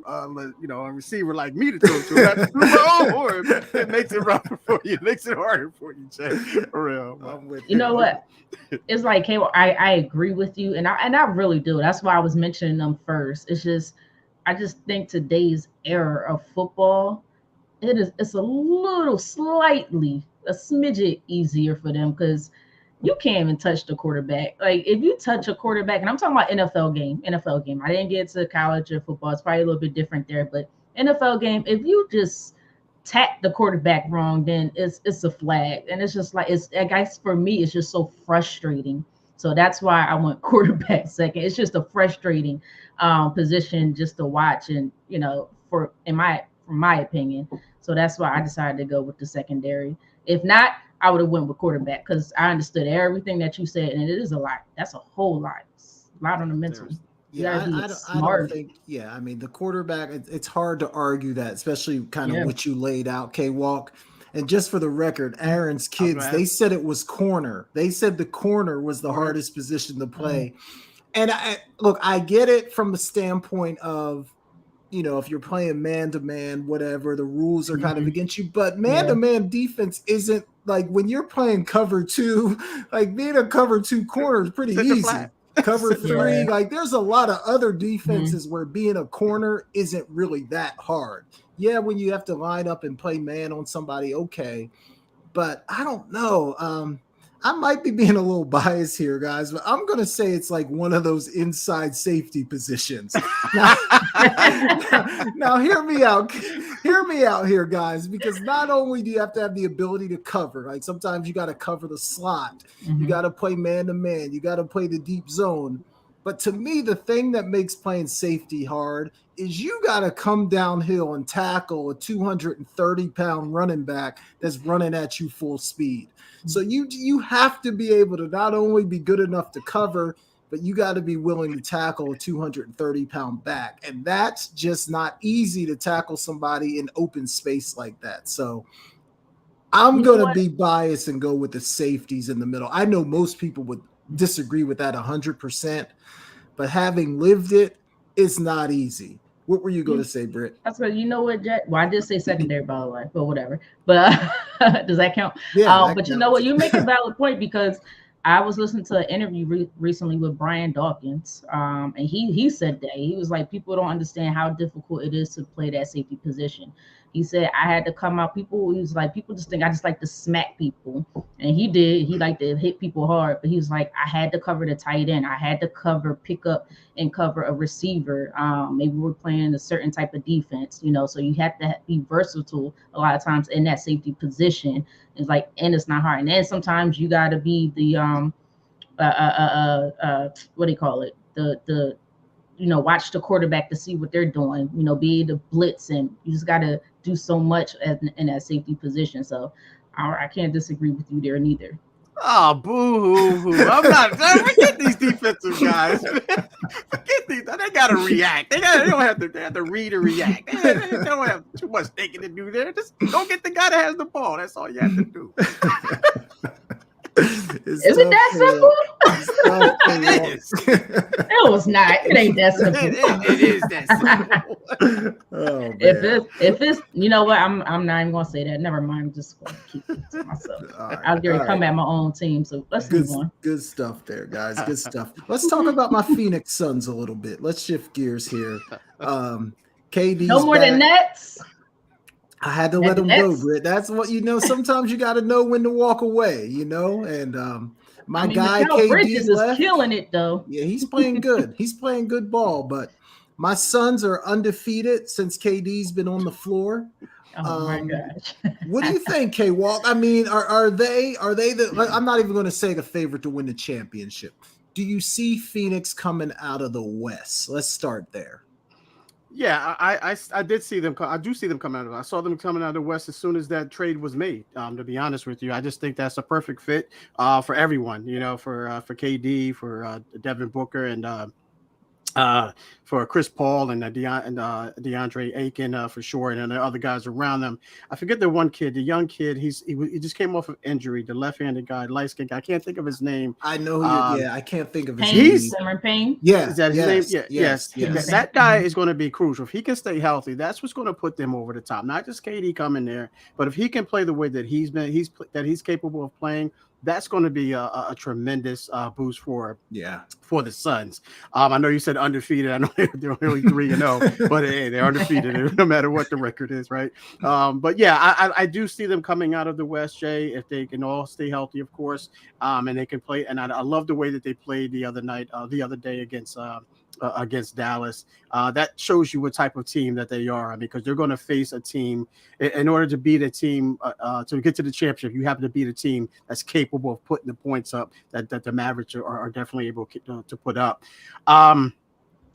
receiver like me to throw to, I toot my own horn. It makes it rougher for you. It makes it harder for you, Jay. For real. I'm with You know what? It's like, hey, I agree with you, and I really do. That's why I was mentioning them first. I just think today's era of football, it's a little slightly a smidget easier for them because you can't even touch the quarterback. Like if you touch a quarterback, and I'm talking about NFL game. I didn't get to college or football. It's probably a little bit different there, but NFL game, if you just tap the quarterback wrong, then it's a flag. And it's just like I guess for me, it's just so frustrating. So that's why I went quarterback second. It's just a frustrating position just to watch, and from my opinion. So that's why I decided to go with the secondary. If not, I would have went with quarterback because I understood everything that you said, and it is a lot. That's a whole lot. It's a lot on the mental. Yeah, I don't think. Yeah, I mean the quarterback. It's hard to argue that, especially kind of what you laid out, K Walk. And just for the record, Aaron's kids, they said it was corner. They said the corner was the hardest position to play. And I get it from the standpoint of, if you're playing man-to-man, whatever, the rules are kind of against you. But man-to-man defense isn't like when you're playing cover 2, like being a cover 2 corner is pretty easy. Cover 3, like there's a lot of other defenses where being a corner isn't really that hard. Yeah, when you have to line up and play man on somebody, okay. But I don't know. I might be being a little biased here, guys, but I'm going to say it's like one of those inside safety positions. Now, hear me out. Hear me out here, guys, because not only do you have to have the ability to cover, like sometimes you got to cover the slot. You got to play man-to-man. You got to play the deep zone. But to me, the thing that makes playing safety hard is you got to come downhill and tackle a 230-pound running back that's running at you full speed. So you have to be able to not only be good enough to cover, but you got to be willing to tackle a 230-pound back. And that's just not easy to tackle somebody in open space like that. So I'm going to be biased and go with the safeties in the middle. I know most people would disagree with that 100%, but having lived it, it's not easy. What were you going to say, Britt? That's what Jack. Well, I did say secondary, by the way, but whatever. But does that count? Yeah. But you know what? You make a valid point because I was listening to an interview recently with Brian Dawkins, and he said that he was like, people don't understand how difficult it is to play that safety position. He said I had to come out. He was like, people just think I just like to smack people, and he did. He liked to hit people hard, but he was like, I had to cover the tight end. I had to pick up and cover a receiver. Maybe we're playing a certain type of defense, so you have to be versatile a lot of times in that safety position. It's like, and it's not hard. And then sometimes you got to be the what do you call it? The watch the quarterback to see what they're doing. Be the blitz, and you just got to do so much in that safety position. So I can't disagree with you there neither. Oh, boo-hoo-hoo. I'm not. Forget these defensive guys. Forget these. They got to react. They don't have to read or react. They don't have too much thinking to do there. Just go get the guy that has the ball. That's all you have to do. Is it that simple? It is. No, it's not. It ain't that simple. It is that simple. Oh, if it's you know what, I'm not even gonna say that. Never mind. I'm just gonna keep it to myself. I'll come at my own team. So let's move on. Good stuff there, guys. Good stuff. Let's talk about my Phoenix Suns a little bit. Let's shift gears here. KD's no more back. than Nets. I had to let him go, Britt. That's what sometimes you got to know when to walk away, and guy KD Bridges is killing it though. Yeah, he's playing good. He's playing good ball, but my Suns are undefeated since KD's been on the floor. Oh my gosh. What do you think, K Walk? I mean, are they I'm not even going to say the favorite to win the championship. Do you see Phoenix coming out of the West? Let's start there. Yeah, I did see them. I do see them coming out of. I saw them coming out of the West as soon as that trade was made. To be honest with you, I just think that's a perfect fit for everyone. For KD, for Devin Booker, and for Chris Paul and DeAndre Aiken for sure, and the other guys around them. I forget the one kid, the young kid. He just came off of injury. The left-handed guy, light-skinned guy. I can't think of his name. I know. I can't think of his Payne, name. Cameron Payne. Yeah, Is that his name? Yes. That guy is going to be crucial. If he can stay healthy, that's what's going to put them over the top. Not just KD coming there, but if he can play the way that he's capable of playing, that's going to be a tremendous boost for the Suns. I know you said undefeated. I know they're only 3-0, but hey, they're undefeated no matter what the record is, right? But yeah, I do see them coming out of the West, Jay, if they can all stay healthy, of course, and they can play. And I love the way that they played the other day against Dallas. That shows you what type of team that they are. I mean, because they're going to face a team in order to beat a team to get to the championship. You have to beat a team that's capable of putting the points up that the Mavericks are definitely able to put up.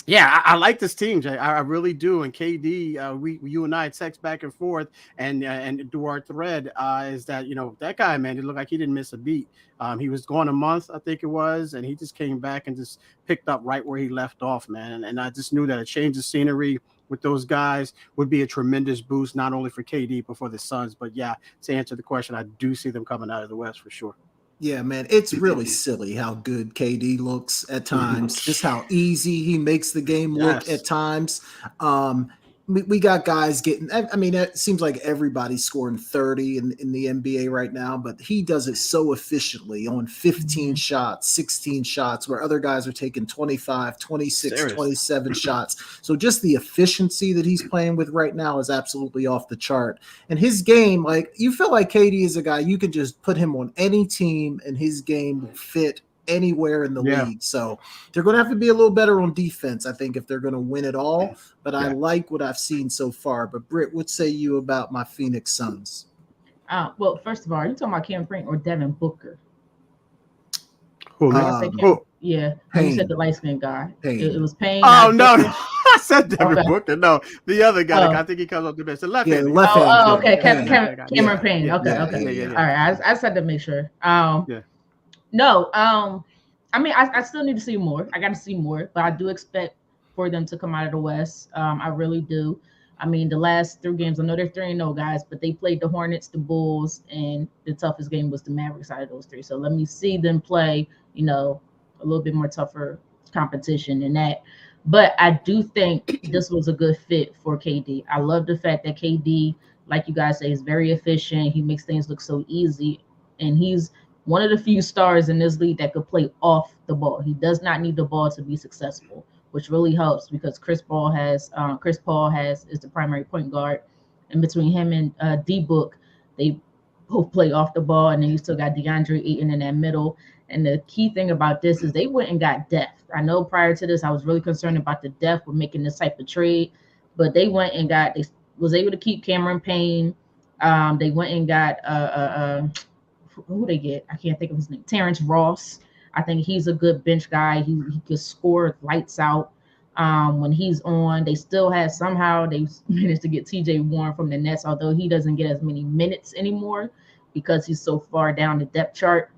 Yeah, I like this team, Jay. I really do. And KD, you and I text back and forth, and do our thread is that that guy, man, it looked like he didn't miss a beat. He was gone a month, I think it was, and he just came back and just picked up right where he left off, man. And I just knew that a change of scenery with those guys would be a tremendous boost, not only for KD but for the Suns. But yeah, to answer the question, I do see them coming out of the West for sure. Yeah, man, it's really silly how good KD looks at times, just how easy he makes the game look at times. We got guys getting, I mean, it seems like everybody's scoring 30 in the NBA right now, but he does it so efficiently on 15 shots, 16 shots, where other guys are taking 25, 26, 27 shots. So just the efficiency that he's playing with right now is absolutely off the chart. And his game, like, you feel like KD is a guy, you can just put him on any team and his game will fit anywhere in the league. So they're going to have to be a little better on defense, I think, if they're going to win it all. But I like what I've seen so far. But Britt, what say you about my Phoenix Suns? Well, first of all, are you talking about Cameron Payne or Devin Booker? Yeah, Payne. You said the light skinned guy. It was Payne. Oh no, I said Devin Booker. No, the other guy. I think he comes up the best. The left hand. Okay. Cameron Payne. Okay. All right. I said to make sure. No, I mean, I still need to see more. I got to see more, but I do expect for them to come out of the West. I really do. I mean, the last 3 games, I know they're 3-0 guys, but they played the Hornets, the Bulls, and the toughest game was the Mavericks out of those 3. So let me see them play, a little bit more tougher competition than that. But I do think this was a good fit for KD. I love the fact that KD, like you guys say, is very efficient. He makes things look so easy, and he's one of the few stars in this league that could play off the ball. He does not need the ball to be successful, which really helps because Chris Paul is the primary point guard, and between him and D-Book, they both play off the ball, and then you still got DeAndre Ayton in that middle. And the key thing about this is they went and got depth. I know prior to this, I was really concerned about the depth with making this type of trade, but they went and they was able to keep Cameron Payne. They went and got who they get? I can't think of his name. Terrence Ross. I think he's a good bench guy. He could score lights out when he's on. They still have somehow they managed to get TJ Warren from the Nets, although he doesn't get as many minutes anymore because he's so far down the depth chart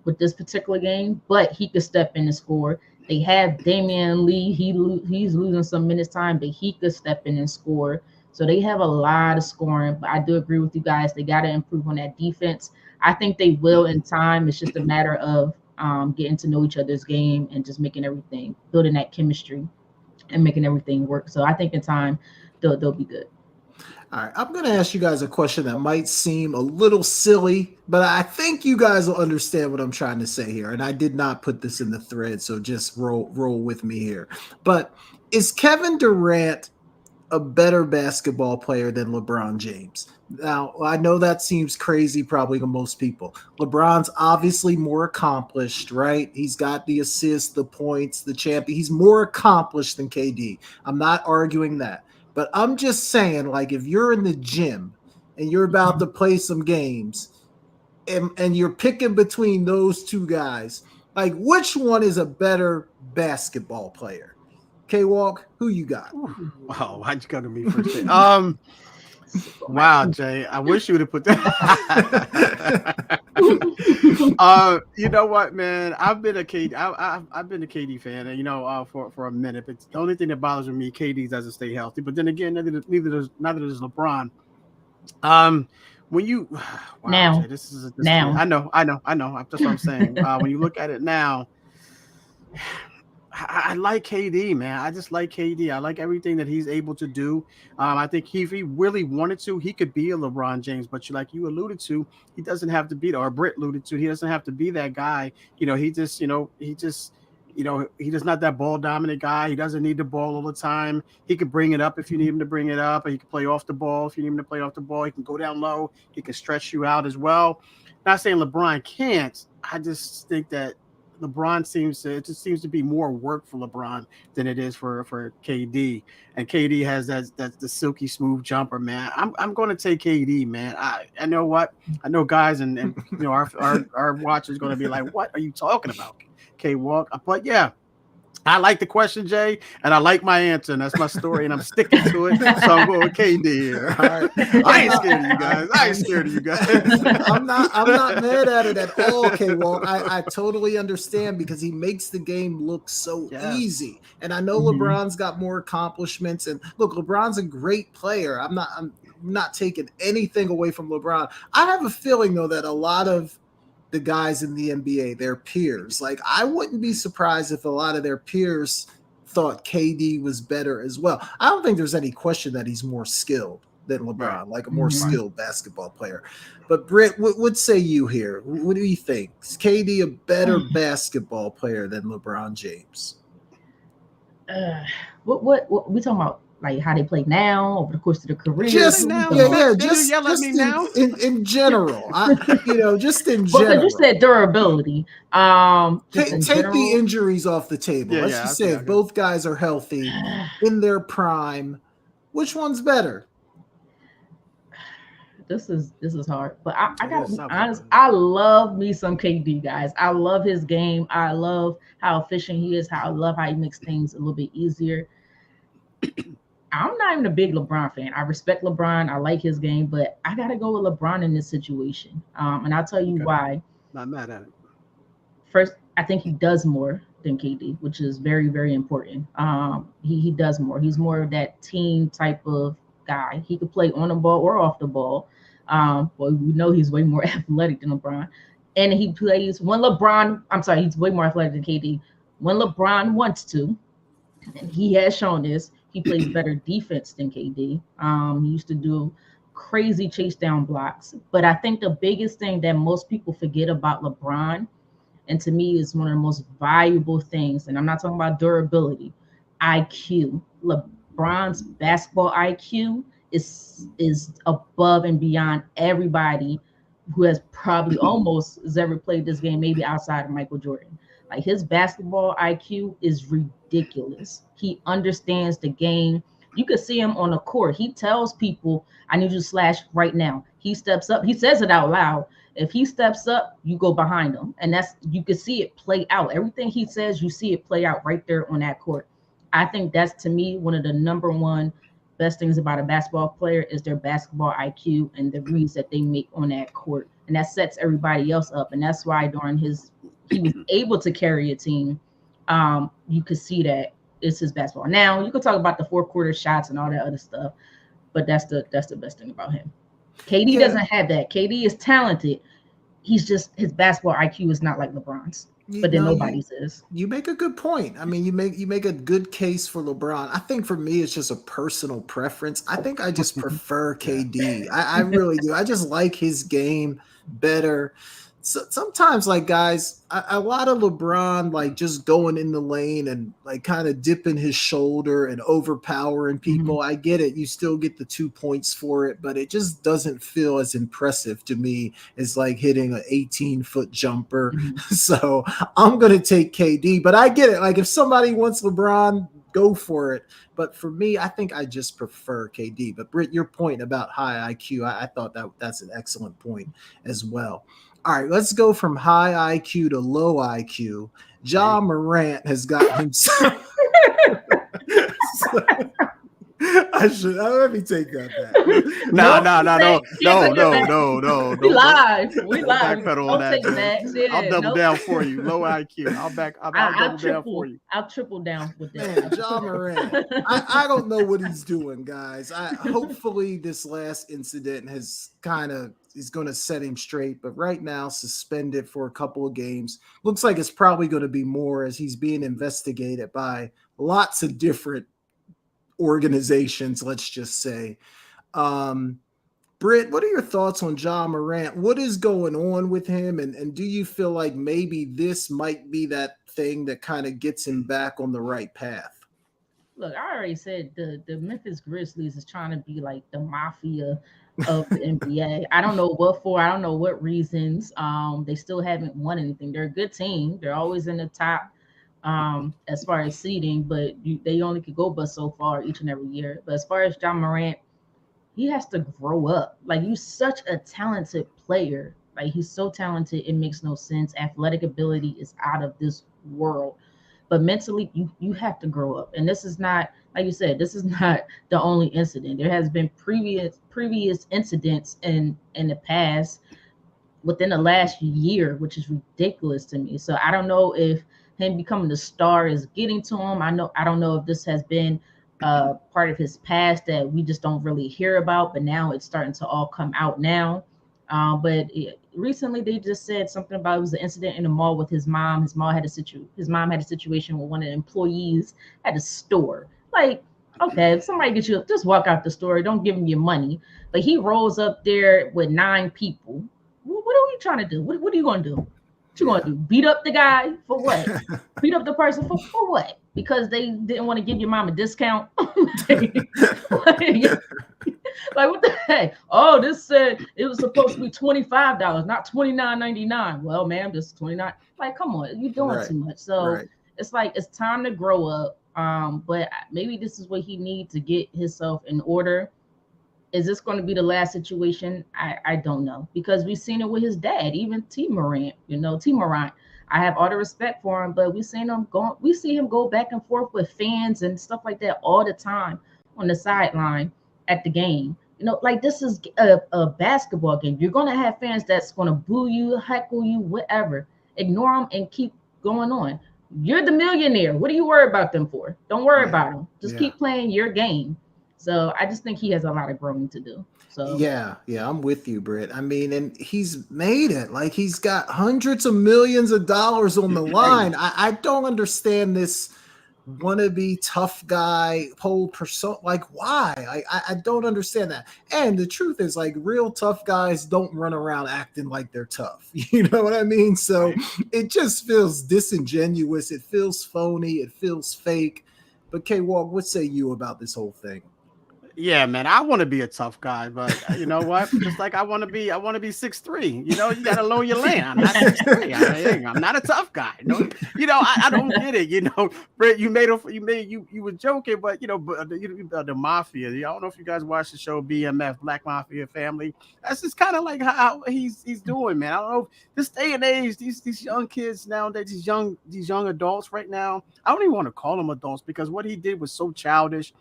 with this particular game. But he could step in and score. They have Damian Lee. He's losing some minutes time, but he could step in and score. So they have a lot of scoring. But I do agree with you guys. They got to improve on that defense. I think they will in time. It's just a matter of getting to know each other's game and just making everything, building that chemistry and making everything work. So I think in time they'll be good. All right, I'm going to ask you guys a question that might seem a little silly, but I think you guys will understand what I'm trying to say here. And I did not put this in the thread, so just roll with me here. But is Kevin Durant a better basketball player than LeBron James? Now, I know that seems crazy probably to most people. LeBron's obviously more accomplished, right? He's got the assists, the points, the champion. He's more accomplished than KD. I'm not arguing that. But I'm just saying, like, if you're in the gym and you're about to play some games and you're picking between those two guys, like, which one is a better basketball player? K-Walk, who you got? Wow, why'd you come to me first? Wow, Jay, I wish you would have put that. You know what, man? I've been a KD. I've been a KD fan, and for a minute. But the only thing that bothers me, KD doesn't stay healthy. But then again, neither does LeBron. When you wow, Now, Jay, this is now. I know. That's what I'm saying. When you look at it now. I like KD, man. I just like KD. I like everything that he's able to do. I think if he really wanted to, he could be a LeBron James. But like you alluded to, he doesn't have to be, or Britt alluded to, he doesn't have to be that guy. He just not that ball dominant guy. He doesn't need the ball all the time. He can bring it up if you need him to bring it up, or he can play off the ball if you need him to play off the ball. He can go down low. He can stretch you out as well. Not saying LeBron can't. I just think that LeBron seems to be more work for LeBron than it is for KD. And KD has that the silky smooth jumper, man. I'm going to take KD, man. I know what I know, guys, and our watchers going to be like, what are you talking about, K-Walk? But yeah. I like the question, Jay, and I like my answer, and that's my story, and I'm sticking to it. So I'm going with KD here. All right. I ain't scared of you guys. I'm not mad at it at all, K-Walk. I totally understand because he makes the game look so easy. And I know LeBron's got more accomplishments. And look, LeBron's a great player. I'm not taking anything away from LeBron. I have a feeling, though, that a lot of the guys in the NBA, their peers. Like, I wouldn't be surprised if a lot of their peers thought KD was better as well. I don't think there's any question that he's more skilled than LeBron, like a more skilled basketball player. But Britt, what say you here? What do you think? Is KD a better basketball player than LeBron James? What we talking about? Like how they play now over the course of their career. Just now, just in general. Just in general. Because you said durability. Take the injuries off the table. Let's just say if both guys are healthy in their prime, which one's better? This is hard, but I gotta be honest. I love me some KD, guys. I love his game. I love how efficient he is. I love how he makes things a little bit easier. I'm not even a big LeBron fan. I respect LeBron. I like his game, but I got to go with LeBron in this situation. And I'll tell you why. Not mad at it. First, I think he does more than KD, which is very, very important. He does more. He's more of that team type of guy. He could play on the ball or off the ball. Well, we know he's way more athletic than LeBron. And he plays he's way more athletic than KD. When LeBron wants to, and he has shown this, he plays better defense than KD. He used to do crazy chase down blocks. But I think the biggest thing that most people forget about LeBron, and to me is one of the most valuable things, and I'm not talking about durability, IQ. LeBron's basketball IQ is above and beyond everybody who has probably almost has ever played this game, maybe outside of Michael Jordan. Like his basketball IQ is ridiculous. He understands the game. You could see him on the court. He tells people, I need you to slash right now. He steps up. He says it out loud. If he steps up, you go behind him. And you can see it play out. Everything he says, you see it play out right there on that court. I think that's, to me, one of the number one best things about a basketball player is their basketball IQ and the reads that they make on that court. And that sets everybody else up. And that's why during he was able to carry a team. You could see that it's his basketball. Now you could talk about the fourth quarter shots and all that other stuff, but that's the best thing about him. KD doesn't have that. KD is talented. He's just, his basketball IQ is not like LeBron's, but then nobody's is. You make a good point. I mean, you make a good case for LeBron. I think for me, it's just a personal preference. I think I just prefer KD. I really do. I just like his game better. So sometimes, like, guys, a lot of LeBron, like, just going in the lane and, like, kind of dipping his shoulder and overpowering people. Mm-hmm. I get it. You still get the 2 points for it, but it just doesn't feel as impressive to me as, like, hitting an 18-foot jumper. Mm-hmm. So I'm going to take KD, but I get it. Like, if somebody wants LeBron, go for it. But for me, I think I just prefer KD. But, Britt, your point about high IQ, I thought that's an excellent point as well. All right, let's go from high IQ to low IQ. Ja Morant has got himself. Let me take that back. No. We live. We Don't live. backpedal on Don't that, take man. backs. Yeah, I'll double nope. down for you. Low IQ. I'll double down for you. I'll triple down with Man, that. John Morant. I don't know what he's doing, guys. Hopefully this last incident is going to set him straight. But right now, suspended for a couple of games. Looks like it's probably going to be more as he's being investigated by lots of different organizations. Let's just say. Britt, what are your thoughts on John Morant? What is going on with him? And do you feel like maybe this might be that thing that kind of gets him back on the right path? Look, I already said the Memphis Grizzlies is trying to be like the mafia of the NBA. I don't know what for. I don't know what reasons. They still haven't won anything. They're a good team. They're always in the top as far as seeding, but they only could go but so far each and every year. But as far as John Morant, he has to grow up. Like, you're such a talented player. Like, he's so talented, it makes no sense. Athletic ability is out of this world. But mentally, you have to grow up. And this is not, like you said, this is not the only incident. There has been previous incidents in the past within the last year, which is ridiculous to me. So I don't know if him becoming the star is getting to him. I don't know if this has been part of his past that we just don't really hear about, but now it's starting to all come out now. Recently they just said something about it was an incident in the mall with his mom. His mom had a situation with one of the employees at the store. Like, okay, if somebody gets you, just walk out the store. Don't give him your money. But he rolls up there with 9 people. What are you trying to do? What are you going to do? What you going to do? Beat up the guy for what? Beat up the person for what? Because they didn't want to give your mom a discount. Like, what the heck? Oh, this said it was supposed to be $25, not $29.99. Well, ma'am, this is $29. Like, come on, you're doing too much. So it's like it's time to grow up. But maybe this is what he needs to get himself in order. Is this going to be the last situation? I don't know, because we've seen it with his dad, even T. Morant. I have all the respect for him, but we see him go back and forth with fans and stuff like that all the time on the sideline at the game. Like, this is a basketball game. You're going to have fans that's going to boo you, heckle you, whatever. Ignore them and keep going on. You're the millionaire. What do you worry about them for? Don't worry about them. Just keep playing your game. So I just think he has a lot of growing to do. So yeah, I'm with you, Britt. I mean, and he's made it. Like, he's got hundreds of millions of dollars on the line. I don't understand this wannabe tough guy whole persona. Like, why? I don't understand that. And the truth is, like, real tough guys don't run around acting like they're tough. You know what I mean? So it just feels disingenuous. It feels phony. It feels fake. But K-Walk, what say you about this whole thing? Yeah, man, I want to be a tough guy, but you know what? Just like I want to be 6'3". You got to lower your lane. I'm not 6'3". I'm not a tough guy. No, I don't get it. Brett, you were joking, but the mafia. I don't know if you guys watch the show BMF, Black Mafia Family. That's just kind of like how he's doing, man. I don't know, this day and age, these young kids nowadays, these young adults right now. I don't even want to call them adults, because what he did was so childish,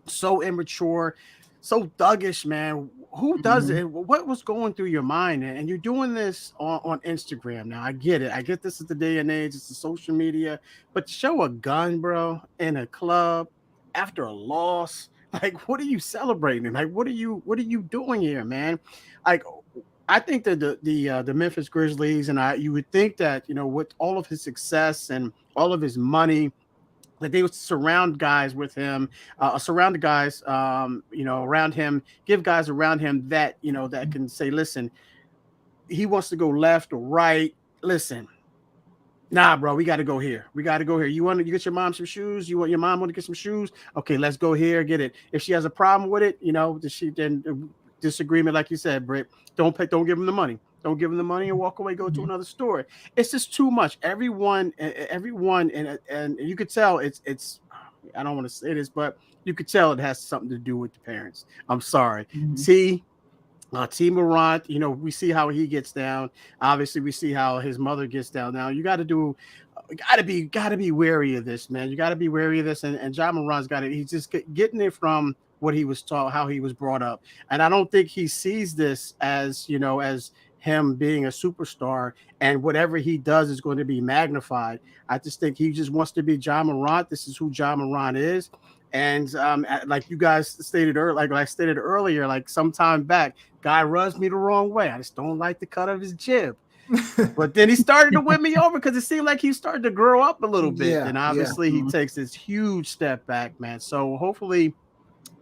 so immature, so thuggish, man. Who does it? What was going through your mind? And you're doing this on Instagram. Now, I get it. I get this is the day and age. It's the social media. But show a gun, bro, in a club after a loss. Like, what are you celebrating? Like, what are you doing here, man? Like, I think that the Memphis Grizzlies and you would think that, with all of his success and all of his money, that they would surround guys with him, surround the guys, around him, give guys around him that, that can say, listen, he wants to go left or right. Listen, nah, bro, we got to go here. You get your mom some shoes. Your mom want to get some shoes? Okay, let's go here, get it. If she has a problem with it, then disagreement, like you said, Britt, don't give him the money. Don't give them the money and walk away, go to another store. It's just too much. Everyone, and you could tell it's, I don't want to say this, but you could tell it has something to do with the parents. I'm sorry. T. Morant, we see how he gets down. Obviously, we see how his mother gets down. Now, you got to be wary of this, man. You got to be wary of this. And John Morant's he's just getting it from what he was taught, how he was brought up. And I don't think he sees this as, as him being a superstar, and whatever he does is going to be magnified. I just think he just wants to be John Morant. This is who John Morant is. And like you guys stated earlier, like I stated earlier, like some time back, guy rubs me the wrong way. I just don't like the cut of his jib. But then he started to win me over because it seemed like he started to grow up a little bit. And obviously he takes this huge step back, man. So hopefully,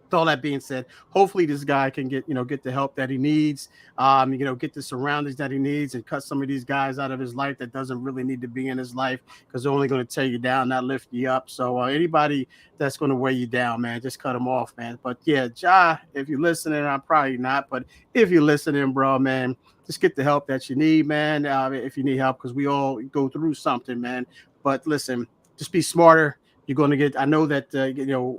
with all that being said, hopefully this guy can get the help that he needs, get the surroundings that he needs, and cut some of these guys out of his life that doesn't really need to be in his life, because they're only going to tear you down, not lift you up. So anybody that's going to weigh you down, man, just cut them off, man. But yeah, Ja, if you're listening, I'm probably not, but if you're listening, bro, man, just get the help that you need, man. If you need help, because we all go through something, man. But listen, just be smarter. You're going to get, I know that,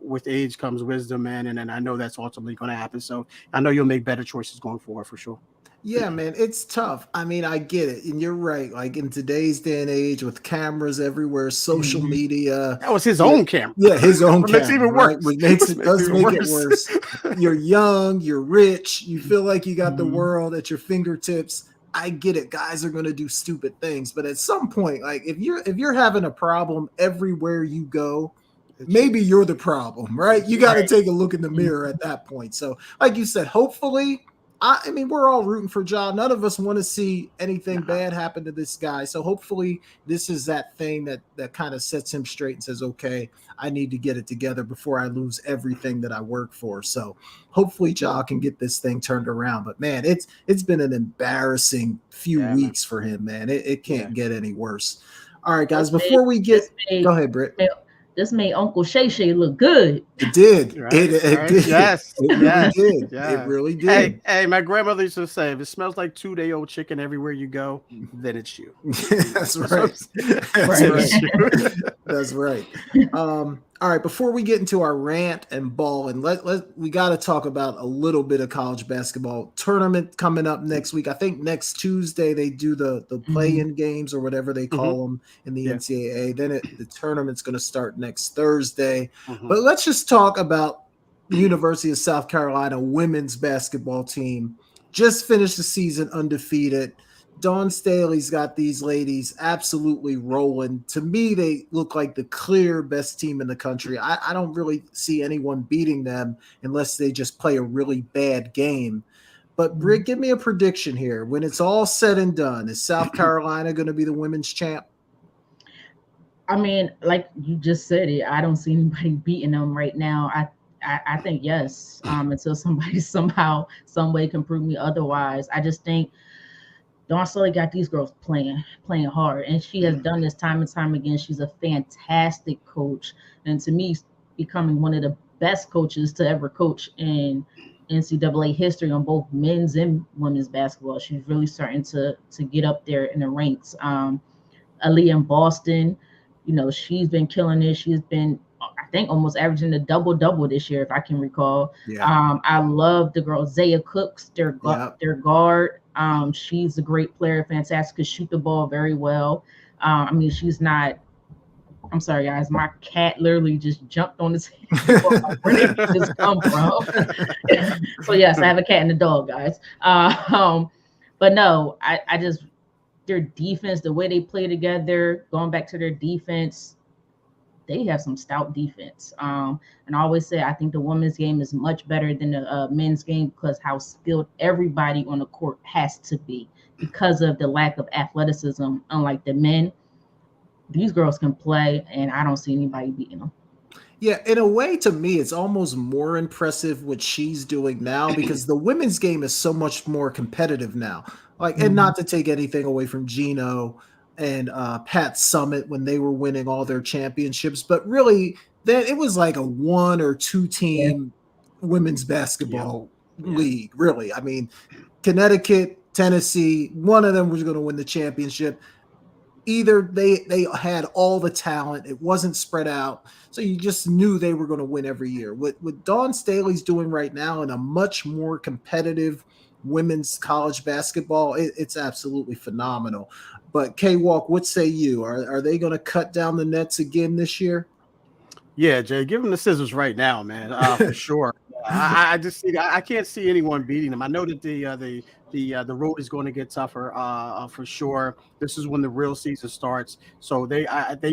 with age comes wisdom, man. And I know that's ultimately going to happen. So I know you'll make better choices going forward for sure. Yeah, man, it's tough. I mean, I get it. And you're right. Like in today's day and age with cameras everywhere, social media. That was his own camera. Yeah, his own camera. Makes it even worse. Which does make it worse. You're young, you're rich, you feel like you got the world at your fingertips. I get it. Guys are going to do stupid things, but at some point, like if you're having a problem everywhere you go, maybe you're the problem, right? You got to take a look in the mirror at that point. So, like you said, hopefully, I mean, we're all rooting for Ja. None of us want to see anything bad happen to this guy. So hopefully this is that thing that kind of sets him straight and says, okay, I need to get it together before I lose everything that I work for. So hopefully Ja can get this thing turned around. But man, it's been an embarrassing few weeks for him, man. It can't get any worse. All right, guys, before we get go ahead, Britt. This made Uncle Shay Shay look good. It did. Right, it did. Yes. It really did. Yeah. It really did. Hey, my grandmother used to say, if it smells like 2-day-old chicken everywhere you go, then it's you. That's right. That's right. All right, before we get into our rant and ball, and we got to talk about a little bit of college basketball tournament coming up next week. I think next Tuesday they do the play-in games or whatever they call them in the NCAA. Then the tournament's going to start next Thursday. But let's just talk about the University of South Carolina women's basketball team. Just finished the season undefeated. Dawn Staley's got these ladies absolutely rolling. To me, they look like the clear best team in the country. I don't really see anyone beating them unless they just play a really bad game. But Britt, give me a prediction here. When it's all said and done, is South Carolina going to be the women's champ? I mean, like you just said it, I don't see anybody beating them right now. I think yes, until somebody somehow, some way can prove me otherwise. I just think Dawn Staley got these girls playing hard, and she has done this time and time again. She's a fantastic coach, and to me, becoming one of the best coaches to ever coach in NCAA history on both men's and women's basketball. She's really starting to get up there in the ranks. Aaliyah in Boston, she's been killing it. She's been, I think, almost averaging a double-double this year, if I can recall. Yeah. I love the girl Zaya Cooks, their guard. She's a great player, fantastic, could shoot the ball very well. I mean, she's not. I'm sorry, guys. My cat literally just jumped on this. Where did it just come from? So yes, I have a cat and a dog, guys. But no, I just, their defense, the way they play together, going back to their defense, they have some stout defense. And I always say I think the women's game is much better than the men's game because how skilled everybody on the court has to be because of the lack of athleticism. Unlike the men, these girls can play, and I don't see anybody beating them. Yeah, in a way, to me, it's almost more impressive what she's doing now because the women's game is so much more competitive now. Like, and not to take anything away from Gino and Pat Summitt when they were winning all their championships, but really, then it was like a 1 or 2 team women's basketball league. Really, I mean, Connecticut, Tennessee, one of them was going to win the championship. Either they had all the talent, it wasn't spread out, so you just knew they were going to win every year. What Dawn Staley's doing right now in a much more competitive women's college basketball, it's absolutely phenomenal. But K-Walk, what say you? Are they going to cut down the nets again this year? Yeah, Jay, give them the scissors right now, man, for sure. I just see I can't see anyone beating them. I know that the road is going to get tougher for sure. This is when the real season starts, so they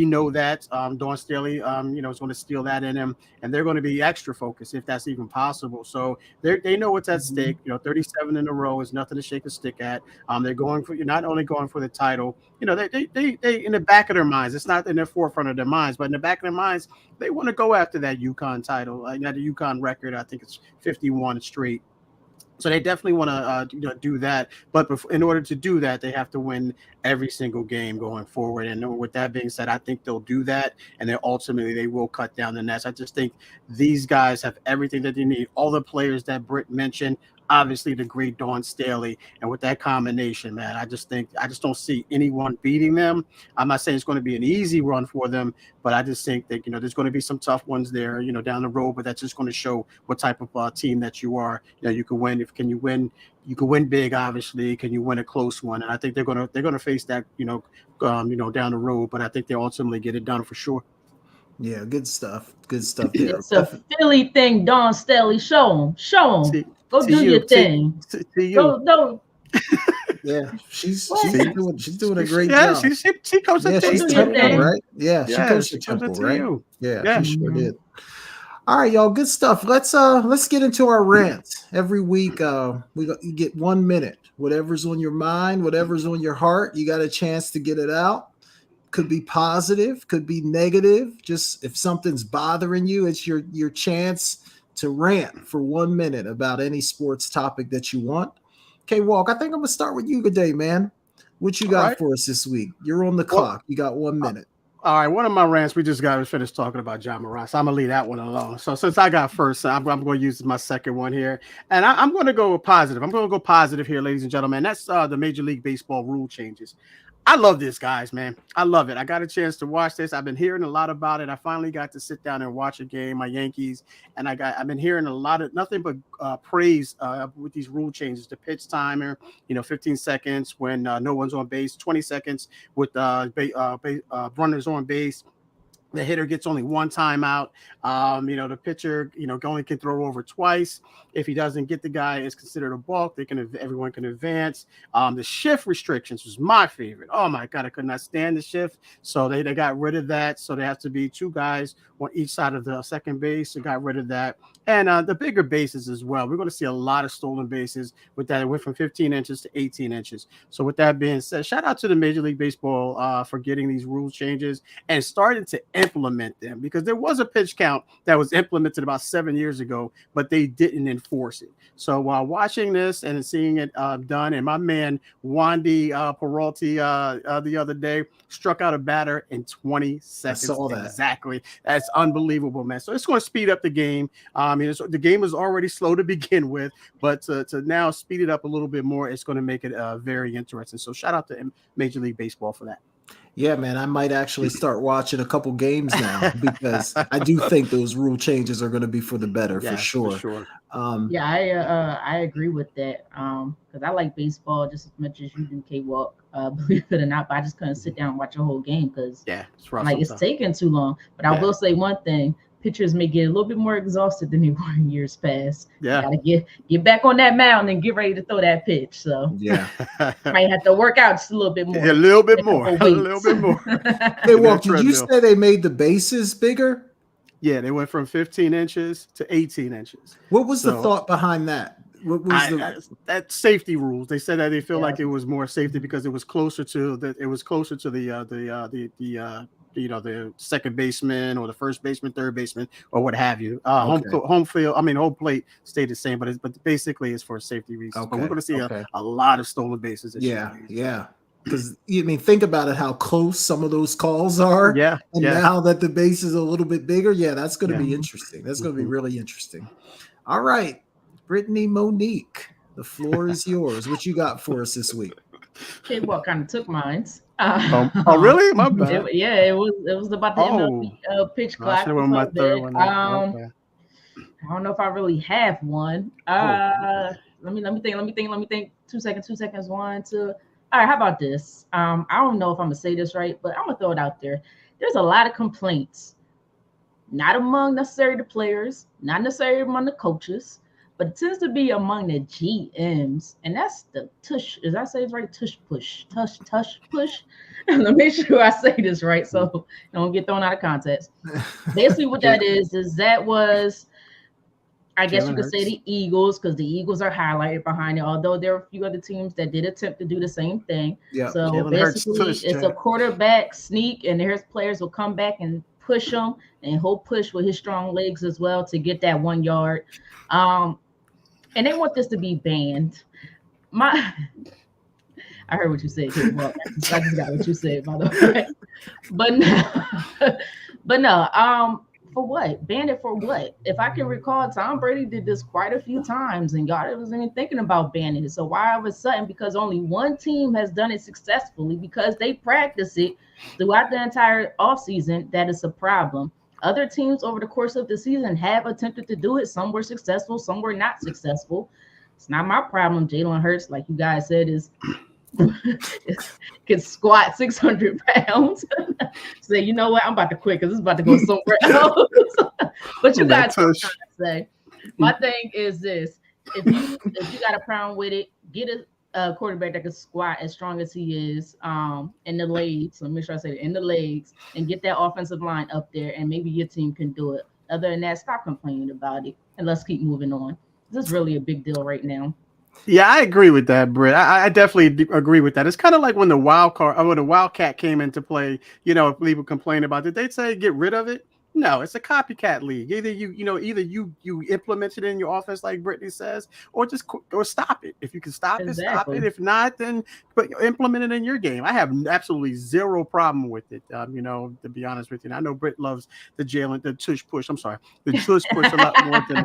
know that Dawn Staley is going to steal that in him, and they're going to be extra focused if that's even possible. So they know what's at stake. 37 in a row is nothing to shake a stick at. They're going for, you're not only going for the title. They in the back of their minds, it's not in the forefront of their minds, but in the back of their minds, they want to go after that UConn title. Not the UConn record. I think it's 51 straight. So they definitely want to do that. But in order to do that, they have to win every single game going forward. And with that being said, I think they'll do that. And then ultimately they will cut down the nets. I just think these guys have everything that they need. All the players that Britt mentioned, obviously the great Dawn Staley. And with that combination, man, I just don't see anyone beating them. I'm not saying it's going to be an easy run for them, but I just think that, there's going to be some tough ones there, down the road, but that's just going to show what type of team that you are. You can win. You can win big, obviously. Can you win a close one? And I think they're gonna face that, down the road, but I think they ultimately get it done for sure. Yeah, good stuff. Good stuff there. It's a Philly thing, Dawn Staley. Show them. Go do your thing. To you. Go. Yeah, she's doing a great job. She coached at Temple, right? Yeah, she coached at Temple, right? Yeah, she sure did. All right, y'all, good stuff. Let's get into our rants. Every week, you get 1 minute. Whatever's on your mind, whatever's on your heart, you got a chance to get it out. Could be positive, could be negative. Just if something's bothering you, it's your chance to rant for 1 minute about any sports topic that you want. Okay, Walk, I think I'm gonna start with you today, man. What you got for us this week? You're on the clock. You got 1 minute. All right, one of my rants, we just got to finish talking about John Moran, so I'm going to leave that one alone. So since I got first, I'm going to use my second one here. And I'm going to go positive. I'm going to go positive here, ladies and gentlemen. That's the Major League Baseball rule changes. I love this, guys, man. I love it. I got a chance to watch this. I've been hearing a lot about it. I finally got to sit down and watch a game, my Yankees, and I've been hearing a lot of nothing but praise with these rule changes. The pitch timer, 15 seconds when no one's on base, 20 seconds with runners on base. The hitter gets only one timeout. The pitcher, only can throw over twice. If he doesn't get the guy, it's considered a balk. Everyone can advance. The shift restrictions was my favorite. Oh my God, I could not stand the shift. So they got rid of that. So there have to be two guys on each side of the second base. They got rid of that. And the bigger bases as well. We're going to see a lot of stolen bases with that. It went from 15 inches to 18 inches. So with that being said, shout out to the Major League Baseball for getting these rule changes and starting to implement them, because there was a pitch count that was implemented about 7 years ago, but they didn't enforce it. So while watching this and seeing it done, and my man Wandy Peralty the other day struck out a batter in 20 seconds. I saw that. Exactly. That's unbelievable, man. So it's going to speed up the game. The game is already slow to begin with, but to now speed it up a little bit more, it's going to make it very interesting. So shout out to Major League Baseball for that. Yeah, man, I might actually start watching a couple games now, because I do think those rule changes are going to be for the better, for sure. I agree with that, because I like baseball just as much as you do, K-Walk, believe it or not, but I just couldn't sit down and watch a whole game because it's taking too long. But I will say one thing. Pitchers may get a little bit more exhausted than they were in years past. Yeah, you gotta get back on that mound and get ready to throw that pitch. So might have to work out just a little bit more. A little bit more. Hey, Walk, did you say they made the bases bigger? Yeah, they went from 15 inches to 18 inches. What was the thought behind that? What was that safety rules? They said that they feel like it was more safety because it was closer to the second baseman or the first baseman, third baseman, or what have you. Home plate stayed the same, but basically it's for safety reasons. But we're going to see a lot of stolen bases this year. Yeah. Because think about it, how close some of those calls are. Yeah. And now that the base is a little bit bigger, that's going to be interesting. That's going to be really interesting. All right, Britne Monique, the floor is yours. What you got for us this week? Okay, well, kind of took mine. Really? My bad. It was about the MLB pitch clock. My third one. I don't know if I really have one. Let me think. 2 seconds. 1, 2. All right, how about this? I don't know if I'm gonna say this right, but I'm gonna throw it out there. There's a lot of complaints not among necessarily the players, not necessarily among the coaches, but it tends to be among the GMs, and that's the tush. Is I say it's right? Tush push, tush push. Let me make sure I say this right, so I don't get thrown out of context. Basically, what that is that was, I guess you could say the Eagles, because the Eagles are highlighted behind it, although there are a few other teams that did attempt to do the same thing. Yeah. So Jalen basically, Hurts, it's a quarterback sneak, and there's players will come back and push him, and he'll push with his strong legs as well to get that 1 yard. And they want this to be banned. I heard what you said, Kate. Well, I just got what you said, by the way. But no, for what? Ban it for what? If I can recall, Tom Brady did this quite a few times, and y'all wasn't even thinking about banning it. So why all of a sudden, because only one team has done it successfully, because they practice it throughout the entire offseason, that is a problem. Other teams over the course of the season have attempted to do it. Some were successful, some were not successful. It's not my problem. Jalen Hurts, like you guys said, is can squat 600 pounds. Say, you know what? I'm about to quit because it's about to go somewhere else. But you guys know what I'm trying to say. My thing is this: if you got a problem with it, get a quarterback that can squat as strong as he is in the legs. Let me make sure I say it, in the legs, and get that offensive line up there, and maybe your team can do it. Other than that, stop complaining about it and let's keep moving on. This is really a big deal right now. Yeah, I agree with that, Britt. I definitely agree with that. It's kind of like when the Wildcat came into play. You know, if people complain about it, they'd say get rid of it. No, it's a copycat league. Either you implement it in your offense, like Britne says, or stop it. If you can stop it, stop it. If not, then implement it in your game. I have absolutely zero problem with it. To be honest with you, and I know Britt loves the tush push. I'm sorry, the tush push a lot more than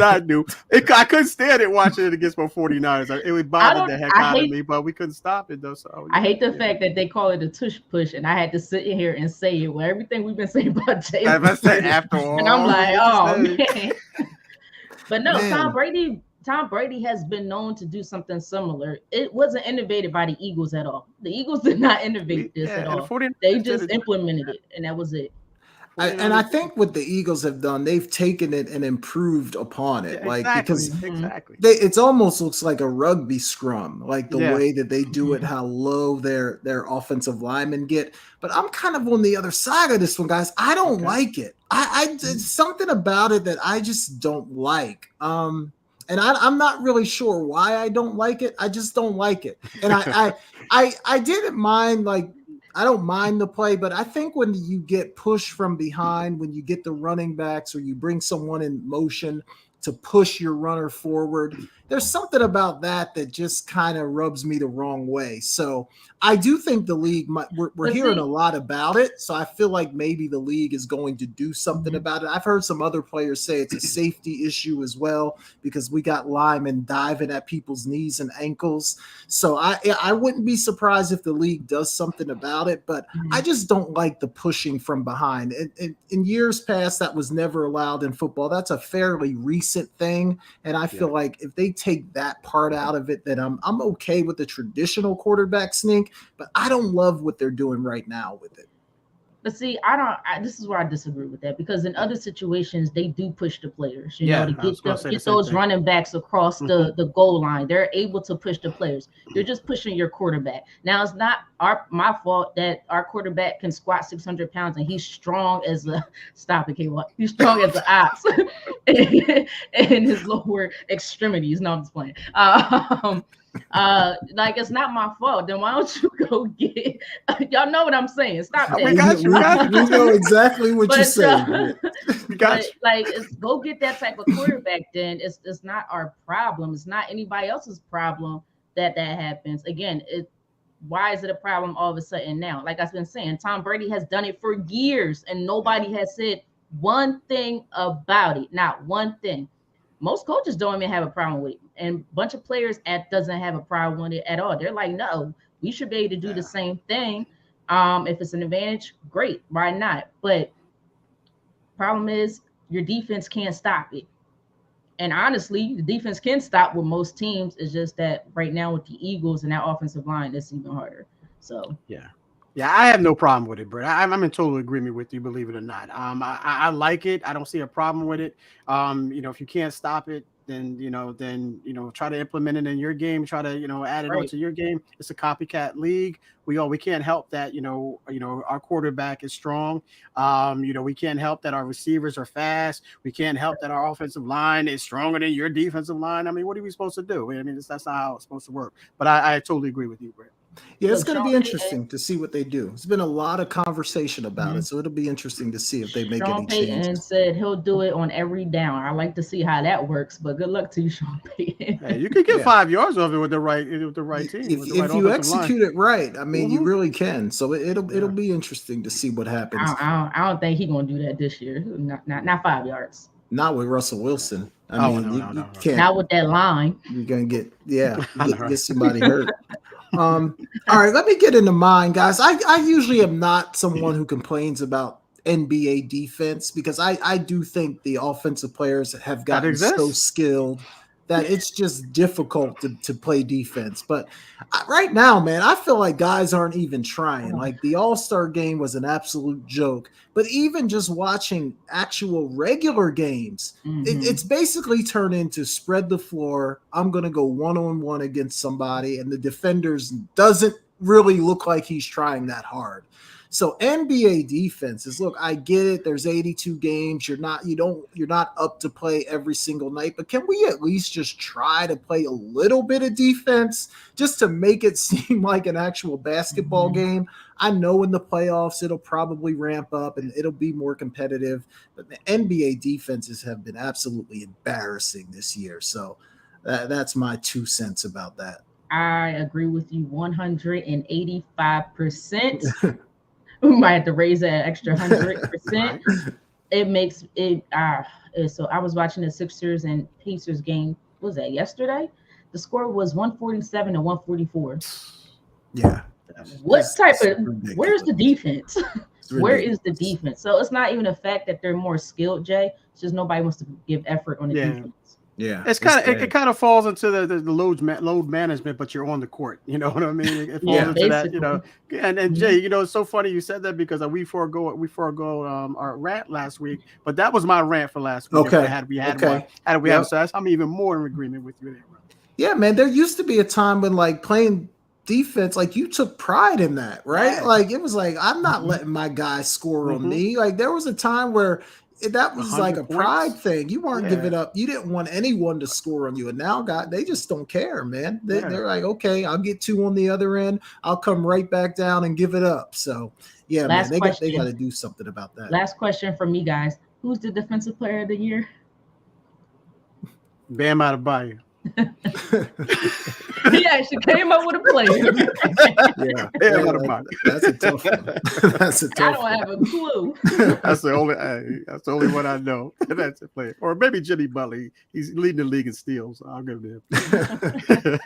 I do. I couldn't stand it watching it against my 49ers. It would bother the heck out of me, but we couldn't stop it though. So I hate the fact that they call it a tush push, and I had to sit in here and say it. Well, everything we've been saying about Jalen, after all, and I'm like, oh man. But no, man. Tom Brady has been known to do something similar. It wasn't innovated by the Eagles at all. The Eagles did not innovate this at all. They just implemented it, and that was it. I think what the Eagles have done, they've taken it and improved upon it. Because it almost looks like a rugby scrum, like the way that they do it, how low their offensive linemen get. But I'm kind of on the other side of this one, guys. I don't like it. It's something about it that I just don't like. And I'm not really sure why I don't like it. I just don't like it. And I didn't mind, I don't mind the play, but I think when you get pushed from behind, when you get the running backs or you bring someone in motion to push your runner forward, there's something about that just kind of rubs me the wrong way. So I do think the league we're hearing a lot about it. So I feel like maybe the league is going to do something about it. I've heard some other players say it's a safety issue as well, because we got linemen diving at people's knees and ankles. So I wouldn't be surprised if the league does something about it, but I just don't like the pushing from behind. In years past, that was never allowed in football. That's a fairly recent thing. And I feel like if they take that part out of it, then I'm okay with the traditional quarterback sneak, but I don't love what they're doing right now with it. But see, this is where I disagree with that, because in other situations they do push the players, to get those running backs across the goal line. They're able to push the players. You're just pushing your quarterback. Now it's not my fault that our quarterback can squat 600 pounds and he's strong as a he's strong as an ox in his lower extremities. No, I'm just playing. It's not my fault. Then why don't you go get? Y'all know what I'm saying. Stop that. We know exactly what you're saying. Go get that type of quarterback. Then it's not our problem. It's not anybody else's problem that happens. Again, why is it a problem all of a sudden now? Like I've been saying, Tom Brady has done it for years, and nobody has said one thing about it. Not one thing. Most coaches don't even have a problem with it, and a bunch of players doesn't have a problem with it at all. They're like, no, we should be able to do the same thing. If it's an advantage, great. Why not? But problem is your defense can't stop it. And honestly, the defense can stop with most teams. It's just that right now with the Eagles and that offensive line, it's even harder. So yeah. Yeah, I have no problem with it, Brett. I'm in total agreement with you, believe it or not. I like it. I don't see a problem with it. If you can't stop it, then try to implement it in your game. Try to add it Right. onto your game. It's a copycat league. We can't help that. Our quarterback is strong. We can't help that our receivers are fast. We can't help that our offensive line is stronger than your defensive line. I mean, what are we supposed to do? I mean, that's not how it's supposed to work. But I totally agree with you, Brett. Yeah, it's Look, going to Sean be Payton, interesting to see what they do. There's been a lot of conversation about it, Mhm. so it'll be interesting to see if they make Sean any Payton changes. said he'll do it on every down. I like to see how that works, but good luck to you, Sean Payton. Hey, you could get Yeah. 5 yards of it with the right team, with the right If you offensive line. execute it right, I mean, you Mhm. really can. So it'll Yeah. be interesting to see what happens. I don't think he's gonna do that this year. Not 5 yards. Not with Russell Wilson. I Oh mean, no, you, no, you no, no. can't. Not with that line. You're gonna get I know, right? get somebody hurt. All right, let me get into mine, guys. I usually am not someone who complains about NBA defense because I do think the offensive players have That gotten so exists. skilled that it's just difficult to play defense. But right now, man, I feel like guys aren't even trying. Like the All-Star game was an absolute joke. But even just watching actual regular games, Mhm. it's basically turned into spread the floor. I'm going to go one-on-one against somebody, and the defenders doesn't really look like he's trying that hard. So NBA defenses, look, I get it. There's 82 games. You're not up to play every single night, but can we at least just try to play a little bit of defense just to make it seem like an actual basketball Mhm. game? I know in the playoffs it'll probably ramp up and it'll be more competitive, but the NBA defenses have been absolutely embarrassing this year. So that's my 2 cents about that. I agree with you 185%. We might have to raise that extra 100%. Right. It makes it so I was watching the Sixers and Pacers game. What was that yesterday? The score was 147 to 144. Yeah. What type It's of where's ridiculous. the defense? It's Where is the ridiculous. defense? So it's not even the fact that they're more skilled, Jay. It's just nobody wants to give effort on the Yeah. defense. Yeah. It's It's kind of it bad. kind of falls into the load management, but you're on the court. You know what I mean? It falls Yeah, into that. basically. And Mhm. Jay, it's so funny you said that because we forego our rant last week, but that was my rant for last week. Okay. Had we had one, Okay. had we had Yep. so I'm even more in agreement with you there, bro. Yeah, man. There used to be a time when like playing defense, like you took pride in that, right? Yeah. Like it was like, I'm not Mhm. letting my guy score on Mm-hmm. me. Like there was a time where that was like 100 a pride points. thing. You weren't Yeah. giving up. You didn't want anyone to score on you. And now, God, they just don't care, man. Yeah. They're like, okay, I'll get 2 on the other end. I'll come right back down and give it up. So, yeah, man, Last they got question. to do something about that. Last question from me, guys. Who's the defensive player of the year? Bam out of Bayou. He actually came up with a player. Yeah, Bam out of Bayou. that's a tough one. That's a I tough don't one. have a clue. That's the only one I know. That's a player. Or maybe Jimmy Butler. He's leading the league in steals. So I'll give it to him.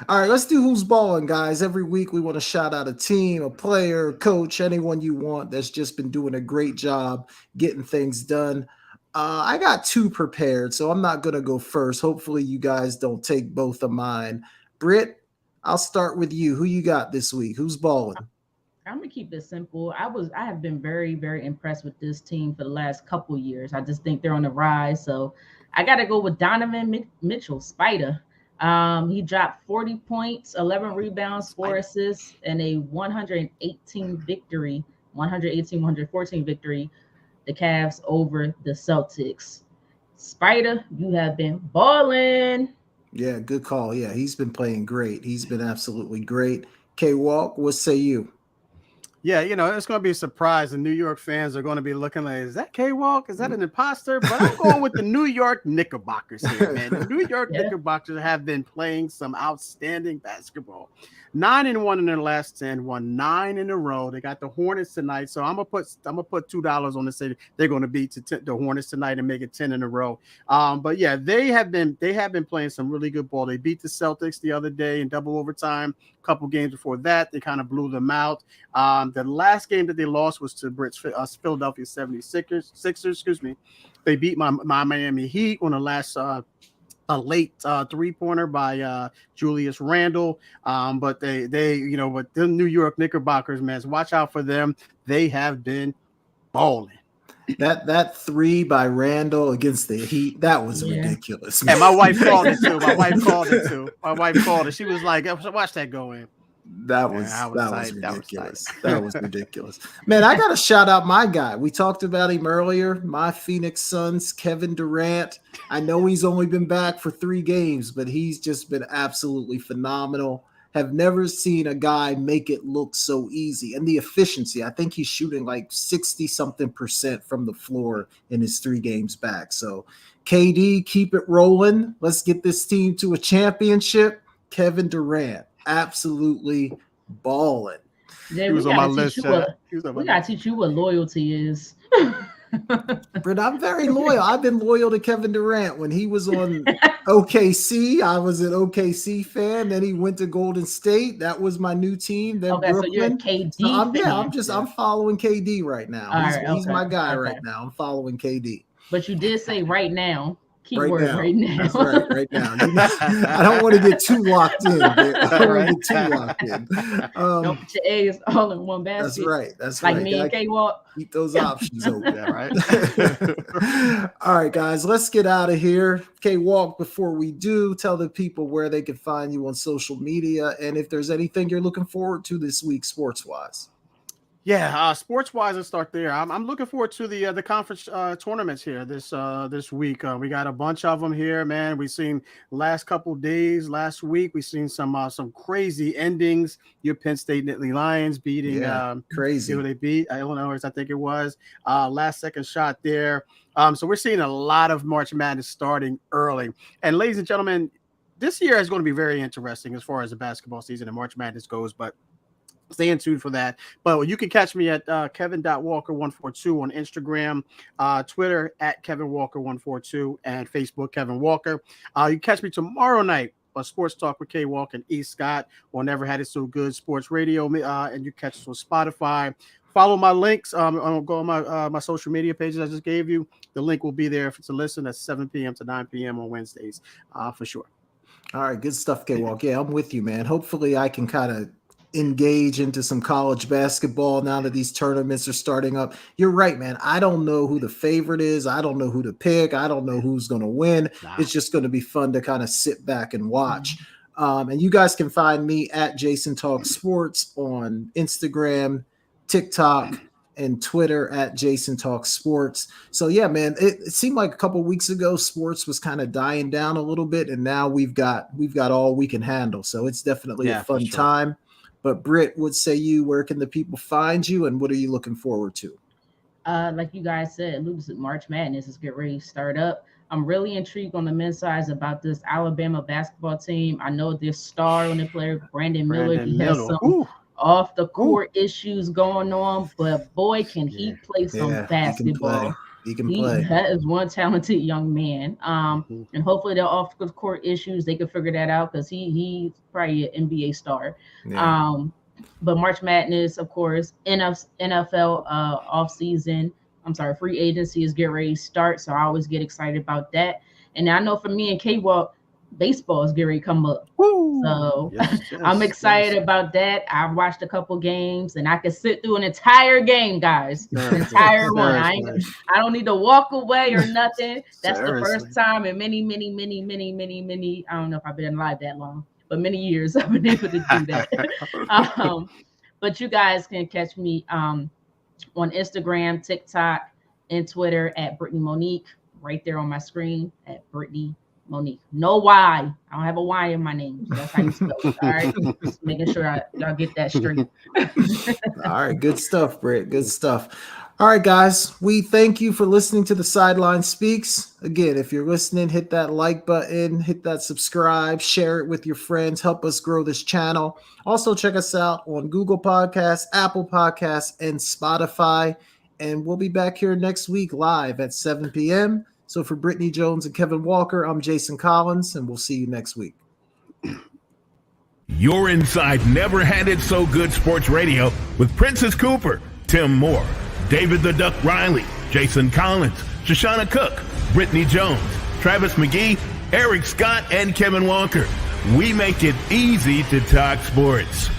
All right, let's do who's balling, guys. Every week we want to shout out a team, a player, coach, anyone you want that's just been doing a great job getting things done. I got 2 prepared, so I'm not going to go first. Hopefully you guys don't take both of mine. Britt, I'll start with you. Who you got this week? Who's balling? I'm gonna keep it simple. I have been very, very impressed with this team for the last couple years. I just think they're on the rise. So I gotta go with Donovan Mitchell, Spider. He dropped 40 points, 11 rebounds, 4 assists, and a 118 victory, 114 victory. The Cavs over the Celtics. Spider, you have been balling. Yeah, good call. Yeah, he's been playing great. He's been absolutely great. K-Walk, what say you? Yeah, it's going to be a surprise. The New York fans are going to be looking like, is that K-Walk? Is that an imposter? But I'm going with the New York Knickerbockers here, man. The New York Knickerbockers have been playing some outstanding basketball. 9-1 in their last 10, won 9 in a row. They got the Hornets tonight, so I'm gonna put $2 on the city. They're gonna beat the Hornets tonight and make it 10 in a row. But yeah, they have been playing some really good ball. They beat the Celtics the other day in double overtime. A couple games before that, they kind of blew them out. The last game that they lost was to Philadelphia 76ers. Excuse me. They beat my Miami Heat on the last a late 3-pointer by Julius Randle. But they but the New York Knickerbockers, man, so watch out for them. They have been balling. That 3 by Randle against the Heat, that was ridiculous. Man. And my wife called it too. My wife called it. She was like, watch that go in. That was ridiculous. That was ridiculous. Man, I got to shout out my guy. We talked about him earlier. My Phoenix Suns, Kevin Durant. I know he's only been back for 3 games, but he's just been absolutely phenomenal. Have never seen a guy make it look so easy. And the efficiency, I think he's shooting like 60-something% from the floor in his 3 games back. So KD, keep it rolling. Let's get this team to a championship. Kevin Durant, absolutely balling. Yeah, he was on my list. We got to teach you what loyalty is. But I'm very loyal. I've been loyal to Kevin Durant. When he was on OKC, I was an OKC fan. Then he went to Golden State. That was my new team. Then Brooklyn. So you're a KD fan. I'm following KD right now. He's my guy right now. I'm following KD. But you did say right now. Keyword right now. That's right now. I don't want to get too locked in. Don't put your eggs all in one basket. That's right. Like me and K-Walk. Keep those options open, right? All right, guys, let's get out of here. K-Walk, before we do, tell the people where they can find you on social media and if there's anything you're looking forward to this week sports-wise. Yeah, sports-wise, let's start there. I'm looking forward to the conference tournaments here this week. We got a bunch of them here, man. We've seen last week, we've seen some crazy endings. Your Penn State Nittany Lions beating crazy. Who they beat? Illinois, I think it was. Last second shot there. So we're seeing a lot of March Madness starting early. And ladies and gentlemen, this year is going to be very interesting as far as the basketball season and March Madness goes, but stay tuned for that. But you can catch me at Kevin.Walker142 on Instagram, Twitter at KevinWalker142, and Facebook Kevin Walker. You can catch me tomorrow night on Sports Talk with K Walk and E. Scott on Never Had It So Good Sports Radio, and you catch us on Spotify. Follow my links. Go on my social media pages I just gave you. The link will be there to listen at 7 p.m. to 9 p.m. on Wednesdays, for sure. All right, good stuff, K Walk. Yeah, I'm with you, man. Hopefully, I can kind of engage into some college basketball now that these tournaments are starting up. You're right, man. I don't know who the favorite is. I don't know who to pick. I don't know who's going to win. It's just going to be fun to kind of sit back and watch. And you guys can find me at Jason Talk Sports on Instagram, TikTok, and Twitter at Jason Talk Sports. So yeah, man, it seemed like a couple of weeks ago sports was kind of dying down a little bit, and now we've got all we can handle. So it's definitely a fun time. But Britt, what say you? Where can the people find you, and what are you looking forward to? Like you guys said, March Madness is getting ready to start up. I'm really intrigued on the men's side about this Alabama basketball team. I know this star on the player, Brandon Miller. He has some off the court issues going on, but boy, can he play some basketball. He can play. That is one talented young man. And hopefully their off the court issues, they can figure that out because he's probably an NBA star. Yeah. But March Madness, of course, NFL free agency is getting ready to start. So I always get excited about that. And I know for me and K-Walk, baseball is getting ready to come up. Woo! So I'm excited about that. I've watched a couple games and I can sit through an entire game, guys. An entire one. I don't need to walk away or nothing. That's the first time in many, I don't know if I've been alive that long, but many years I've been able to do that. But you guys can catch me on Instagram, TikTok, and Twitter at Britne Monique, right there on my screen at Britne Monique. No Y. I don't have a Y in my name. So that's how you spell it. All right. Just making sure y'all get that straight. All right. Good stuff, Britt. Good stuff. All right, guys. We thank you for listening to The Sideline Speaks. Again, if you're listening, hit that like button, hit that subscribe, share it with your friends, help us grow this channel. Also, check us out on Google Podcasts, Apple Podcasts, and Spotify. And we'll be back here next week live at 7 p.m. So for Brittany Jones and Kevin Walker, I'm Jason Collins, and we'll see you next week. You're inside Never Had It So Good Sports Radio with Princess Cooper, Tim Moore, David the Duck Riley, Jason Collins, Shoshana Cook, Brittany Jones, Travis McGee, Eric Scott and Kevin Walker. We make it easy to talk sports.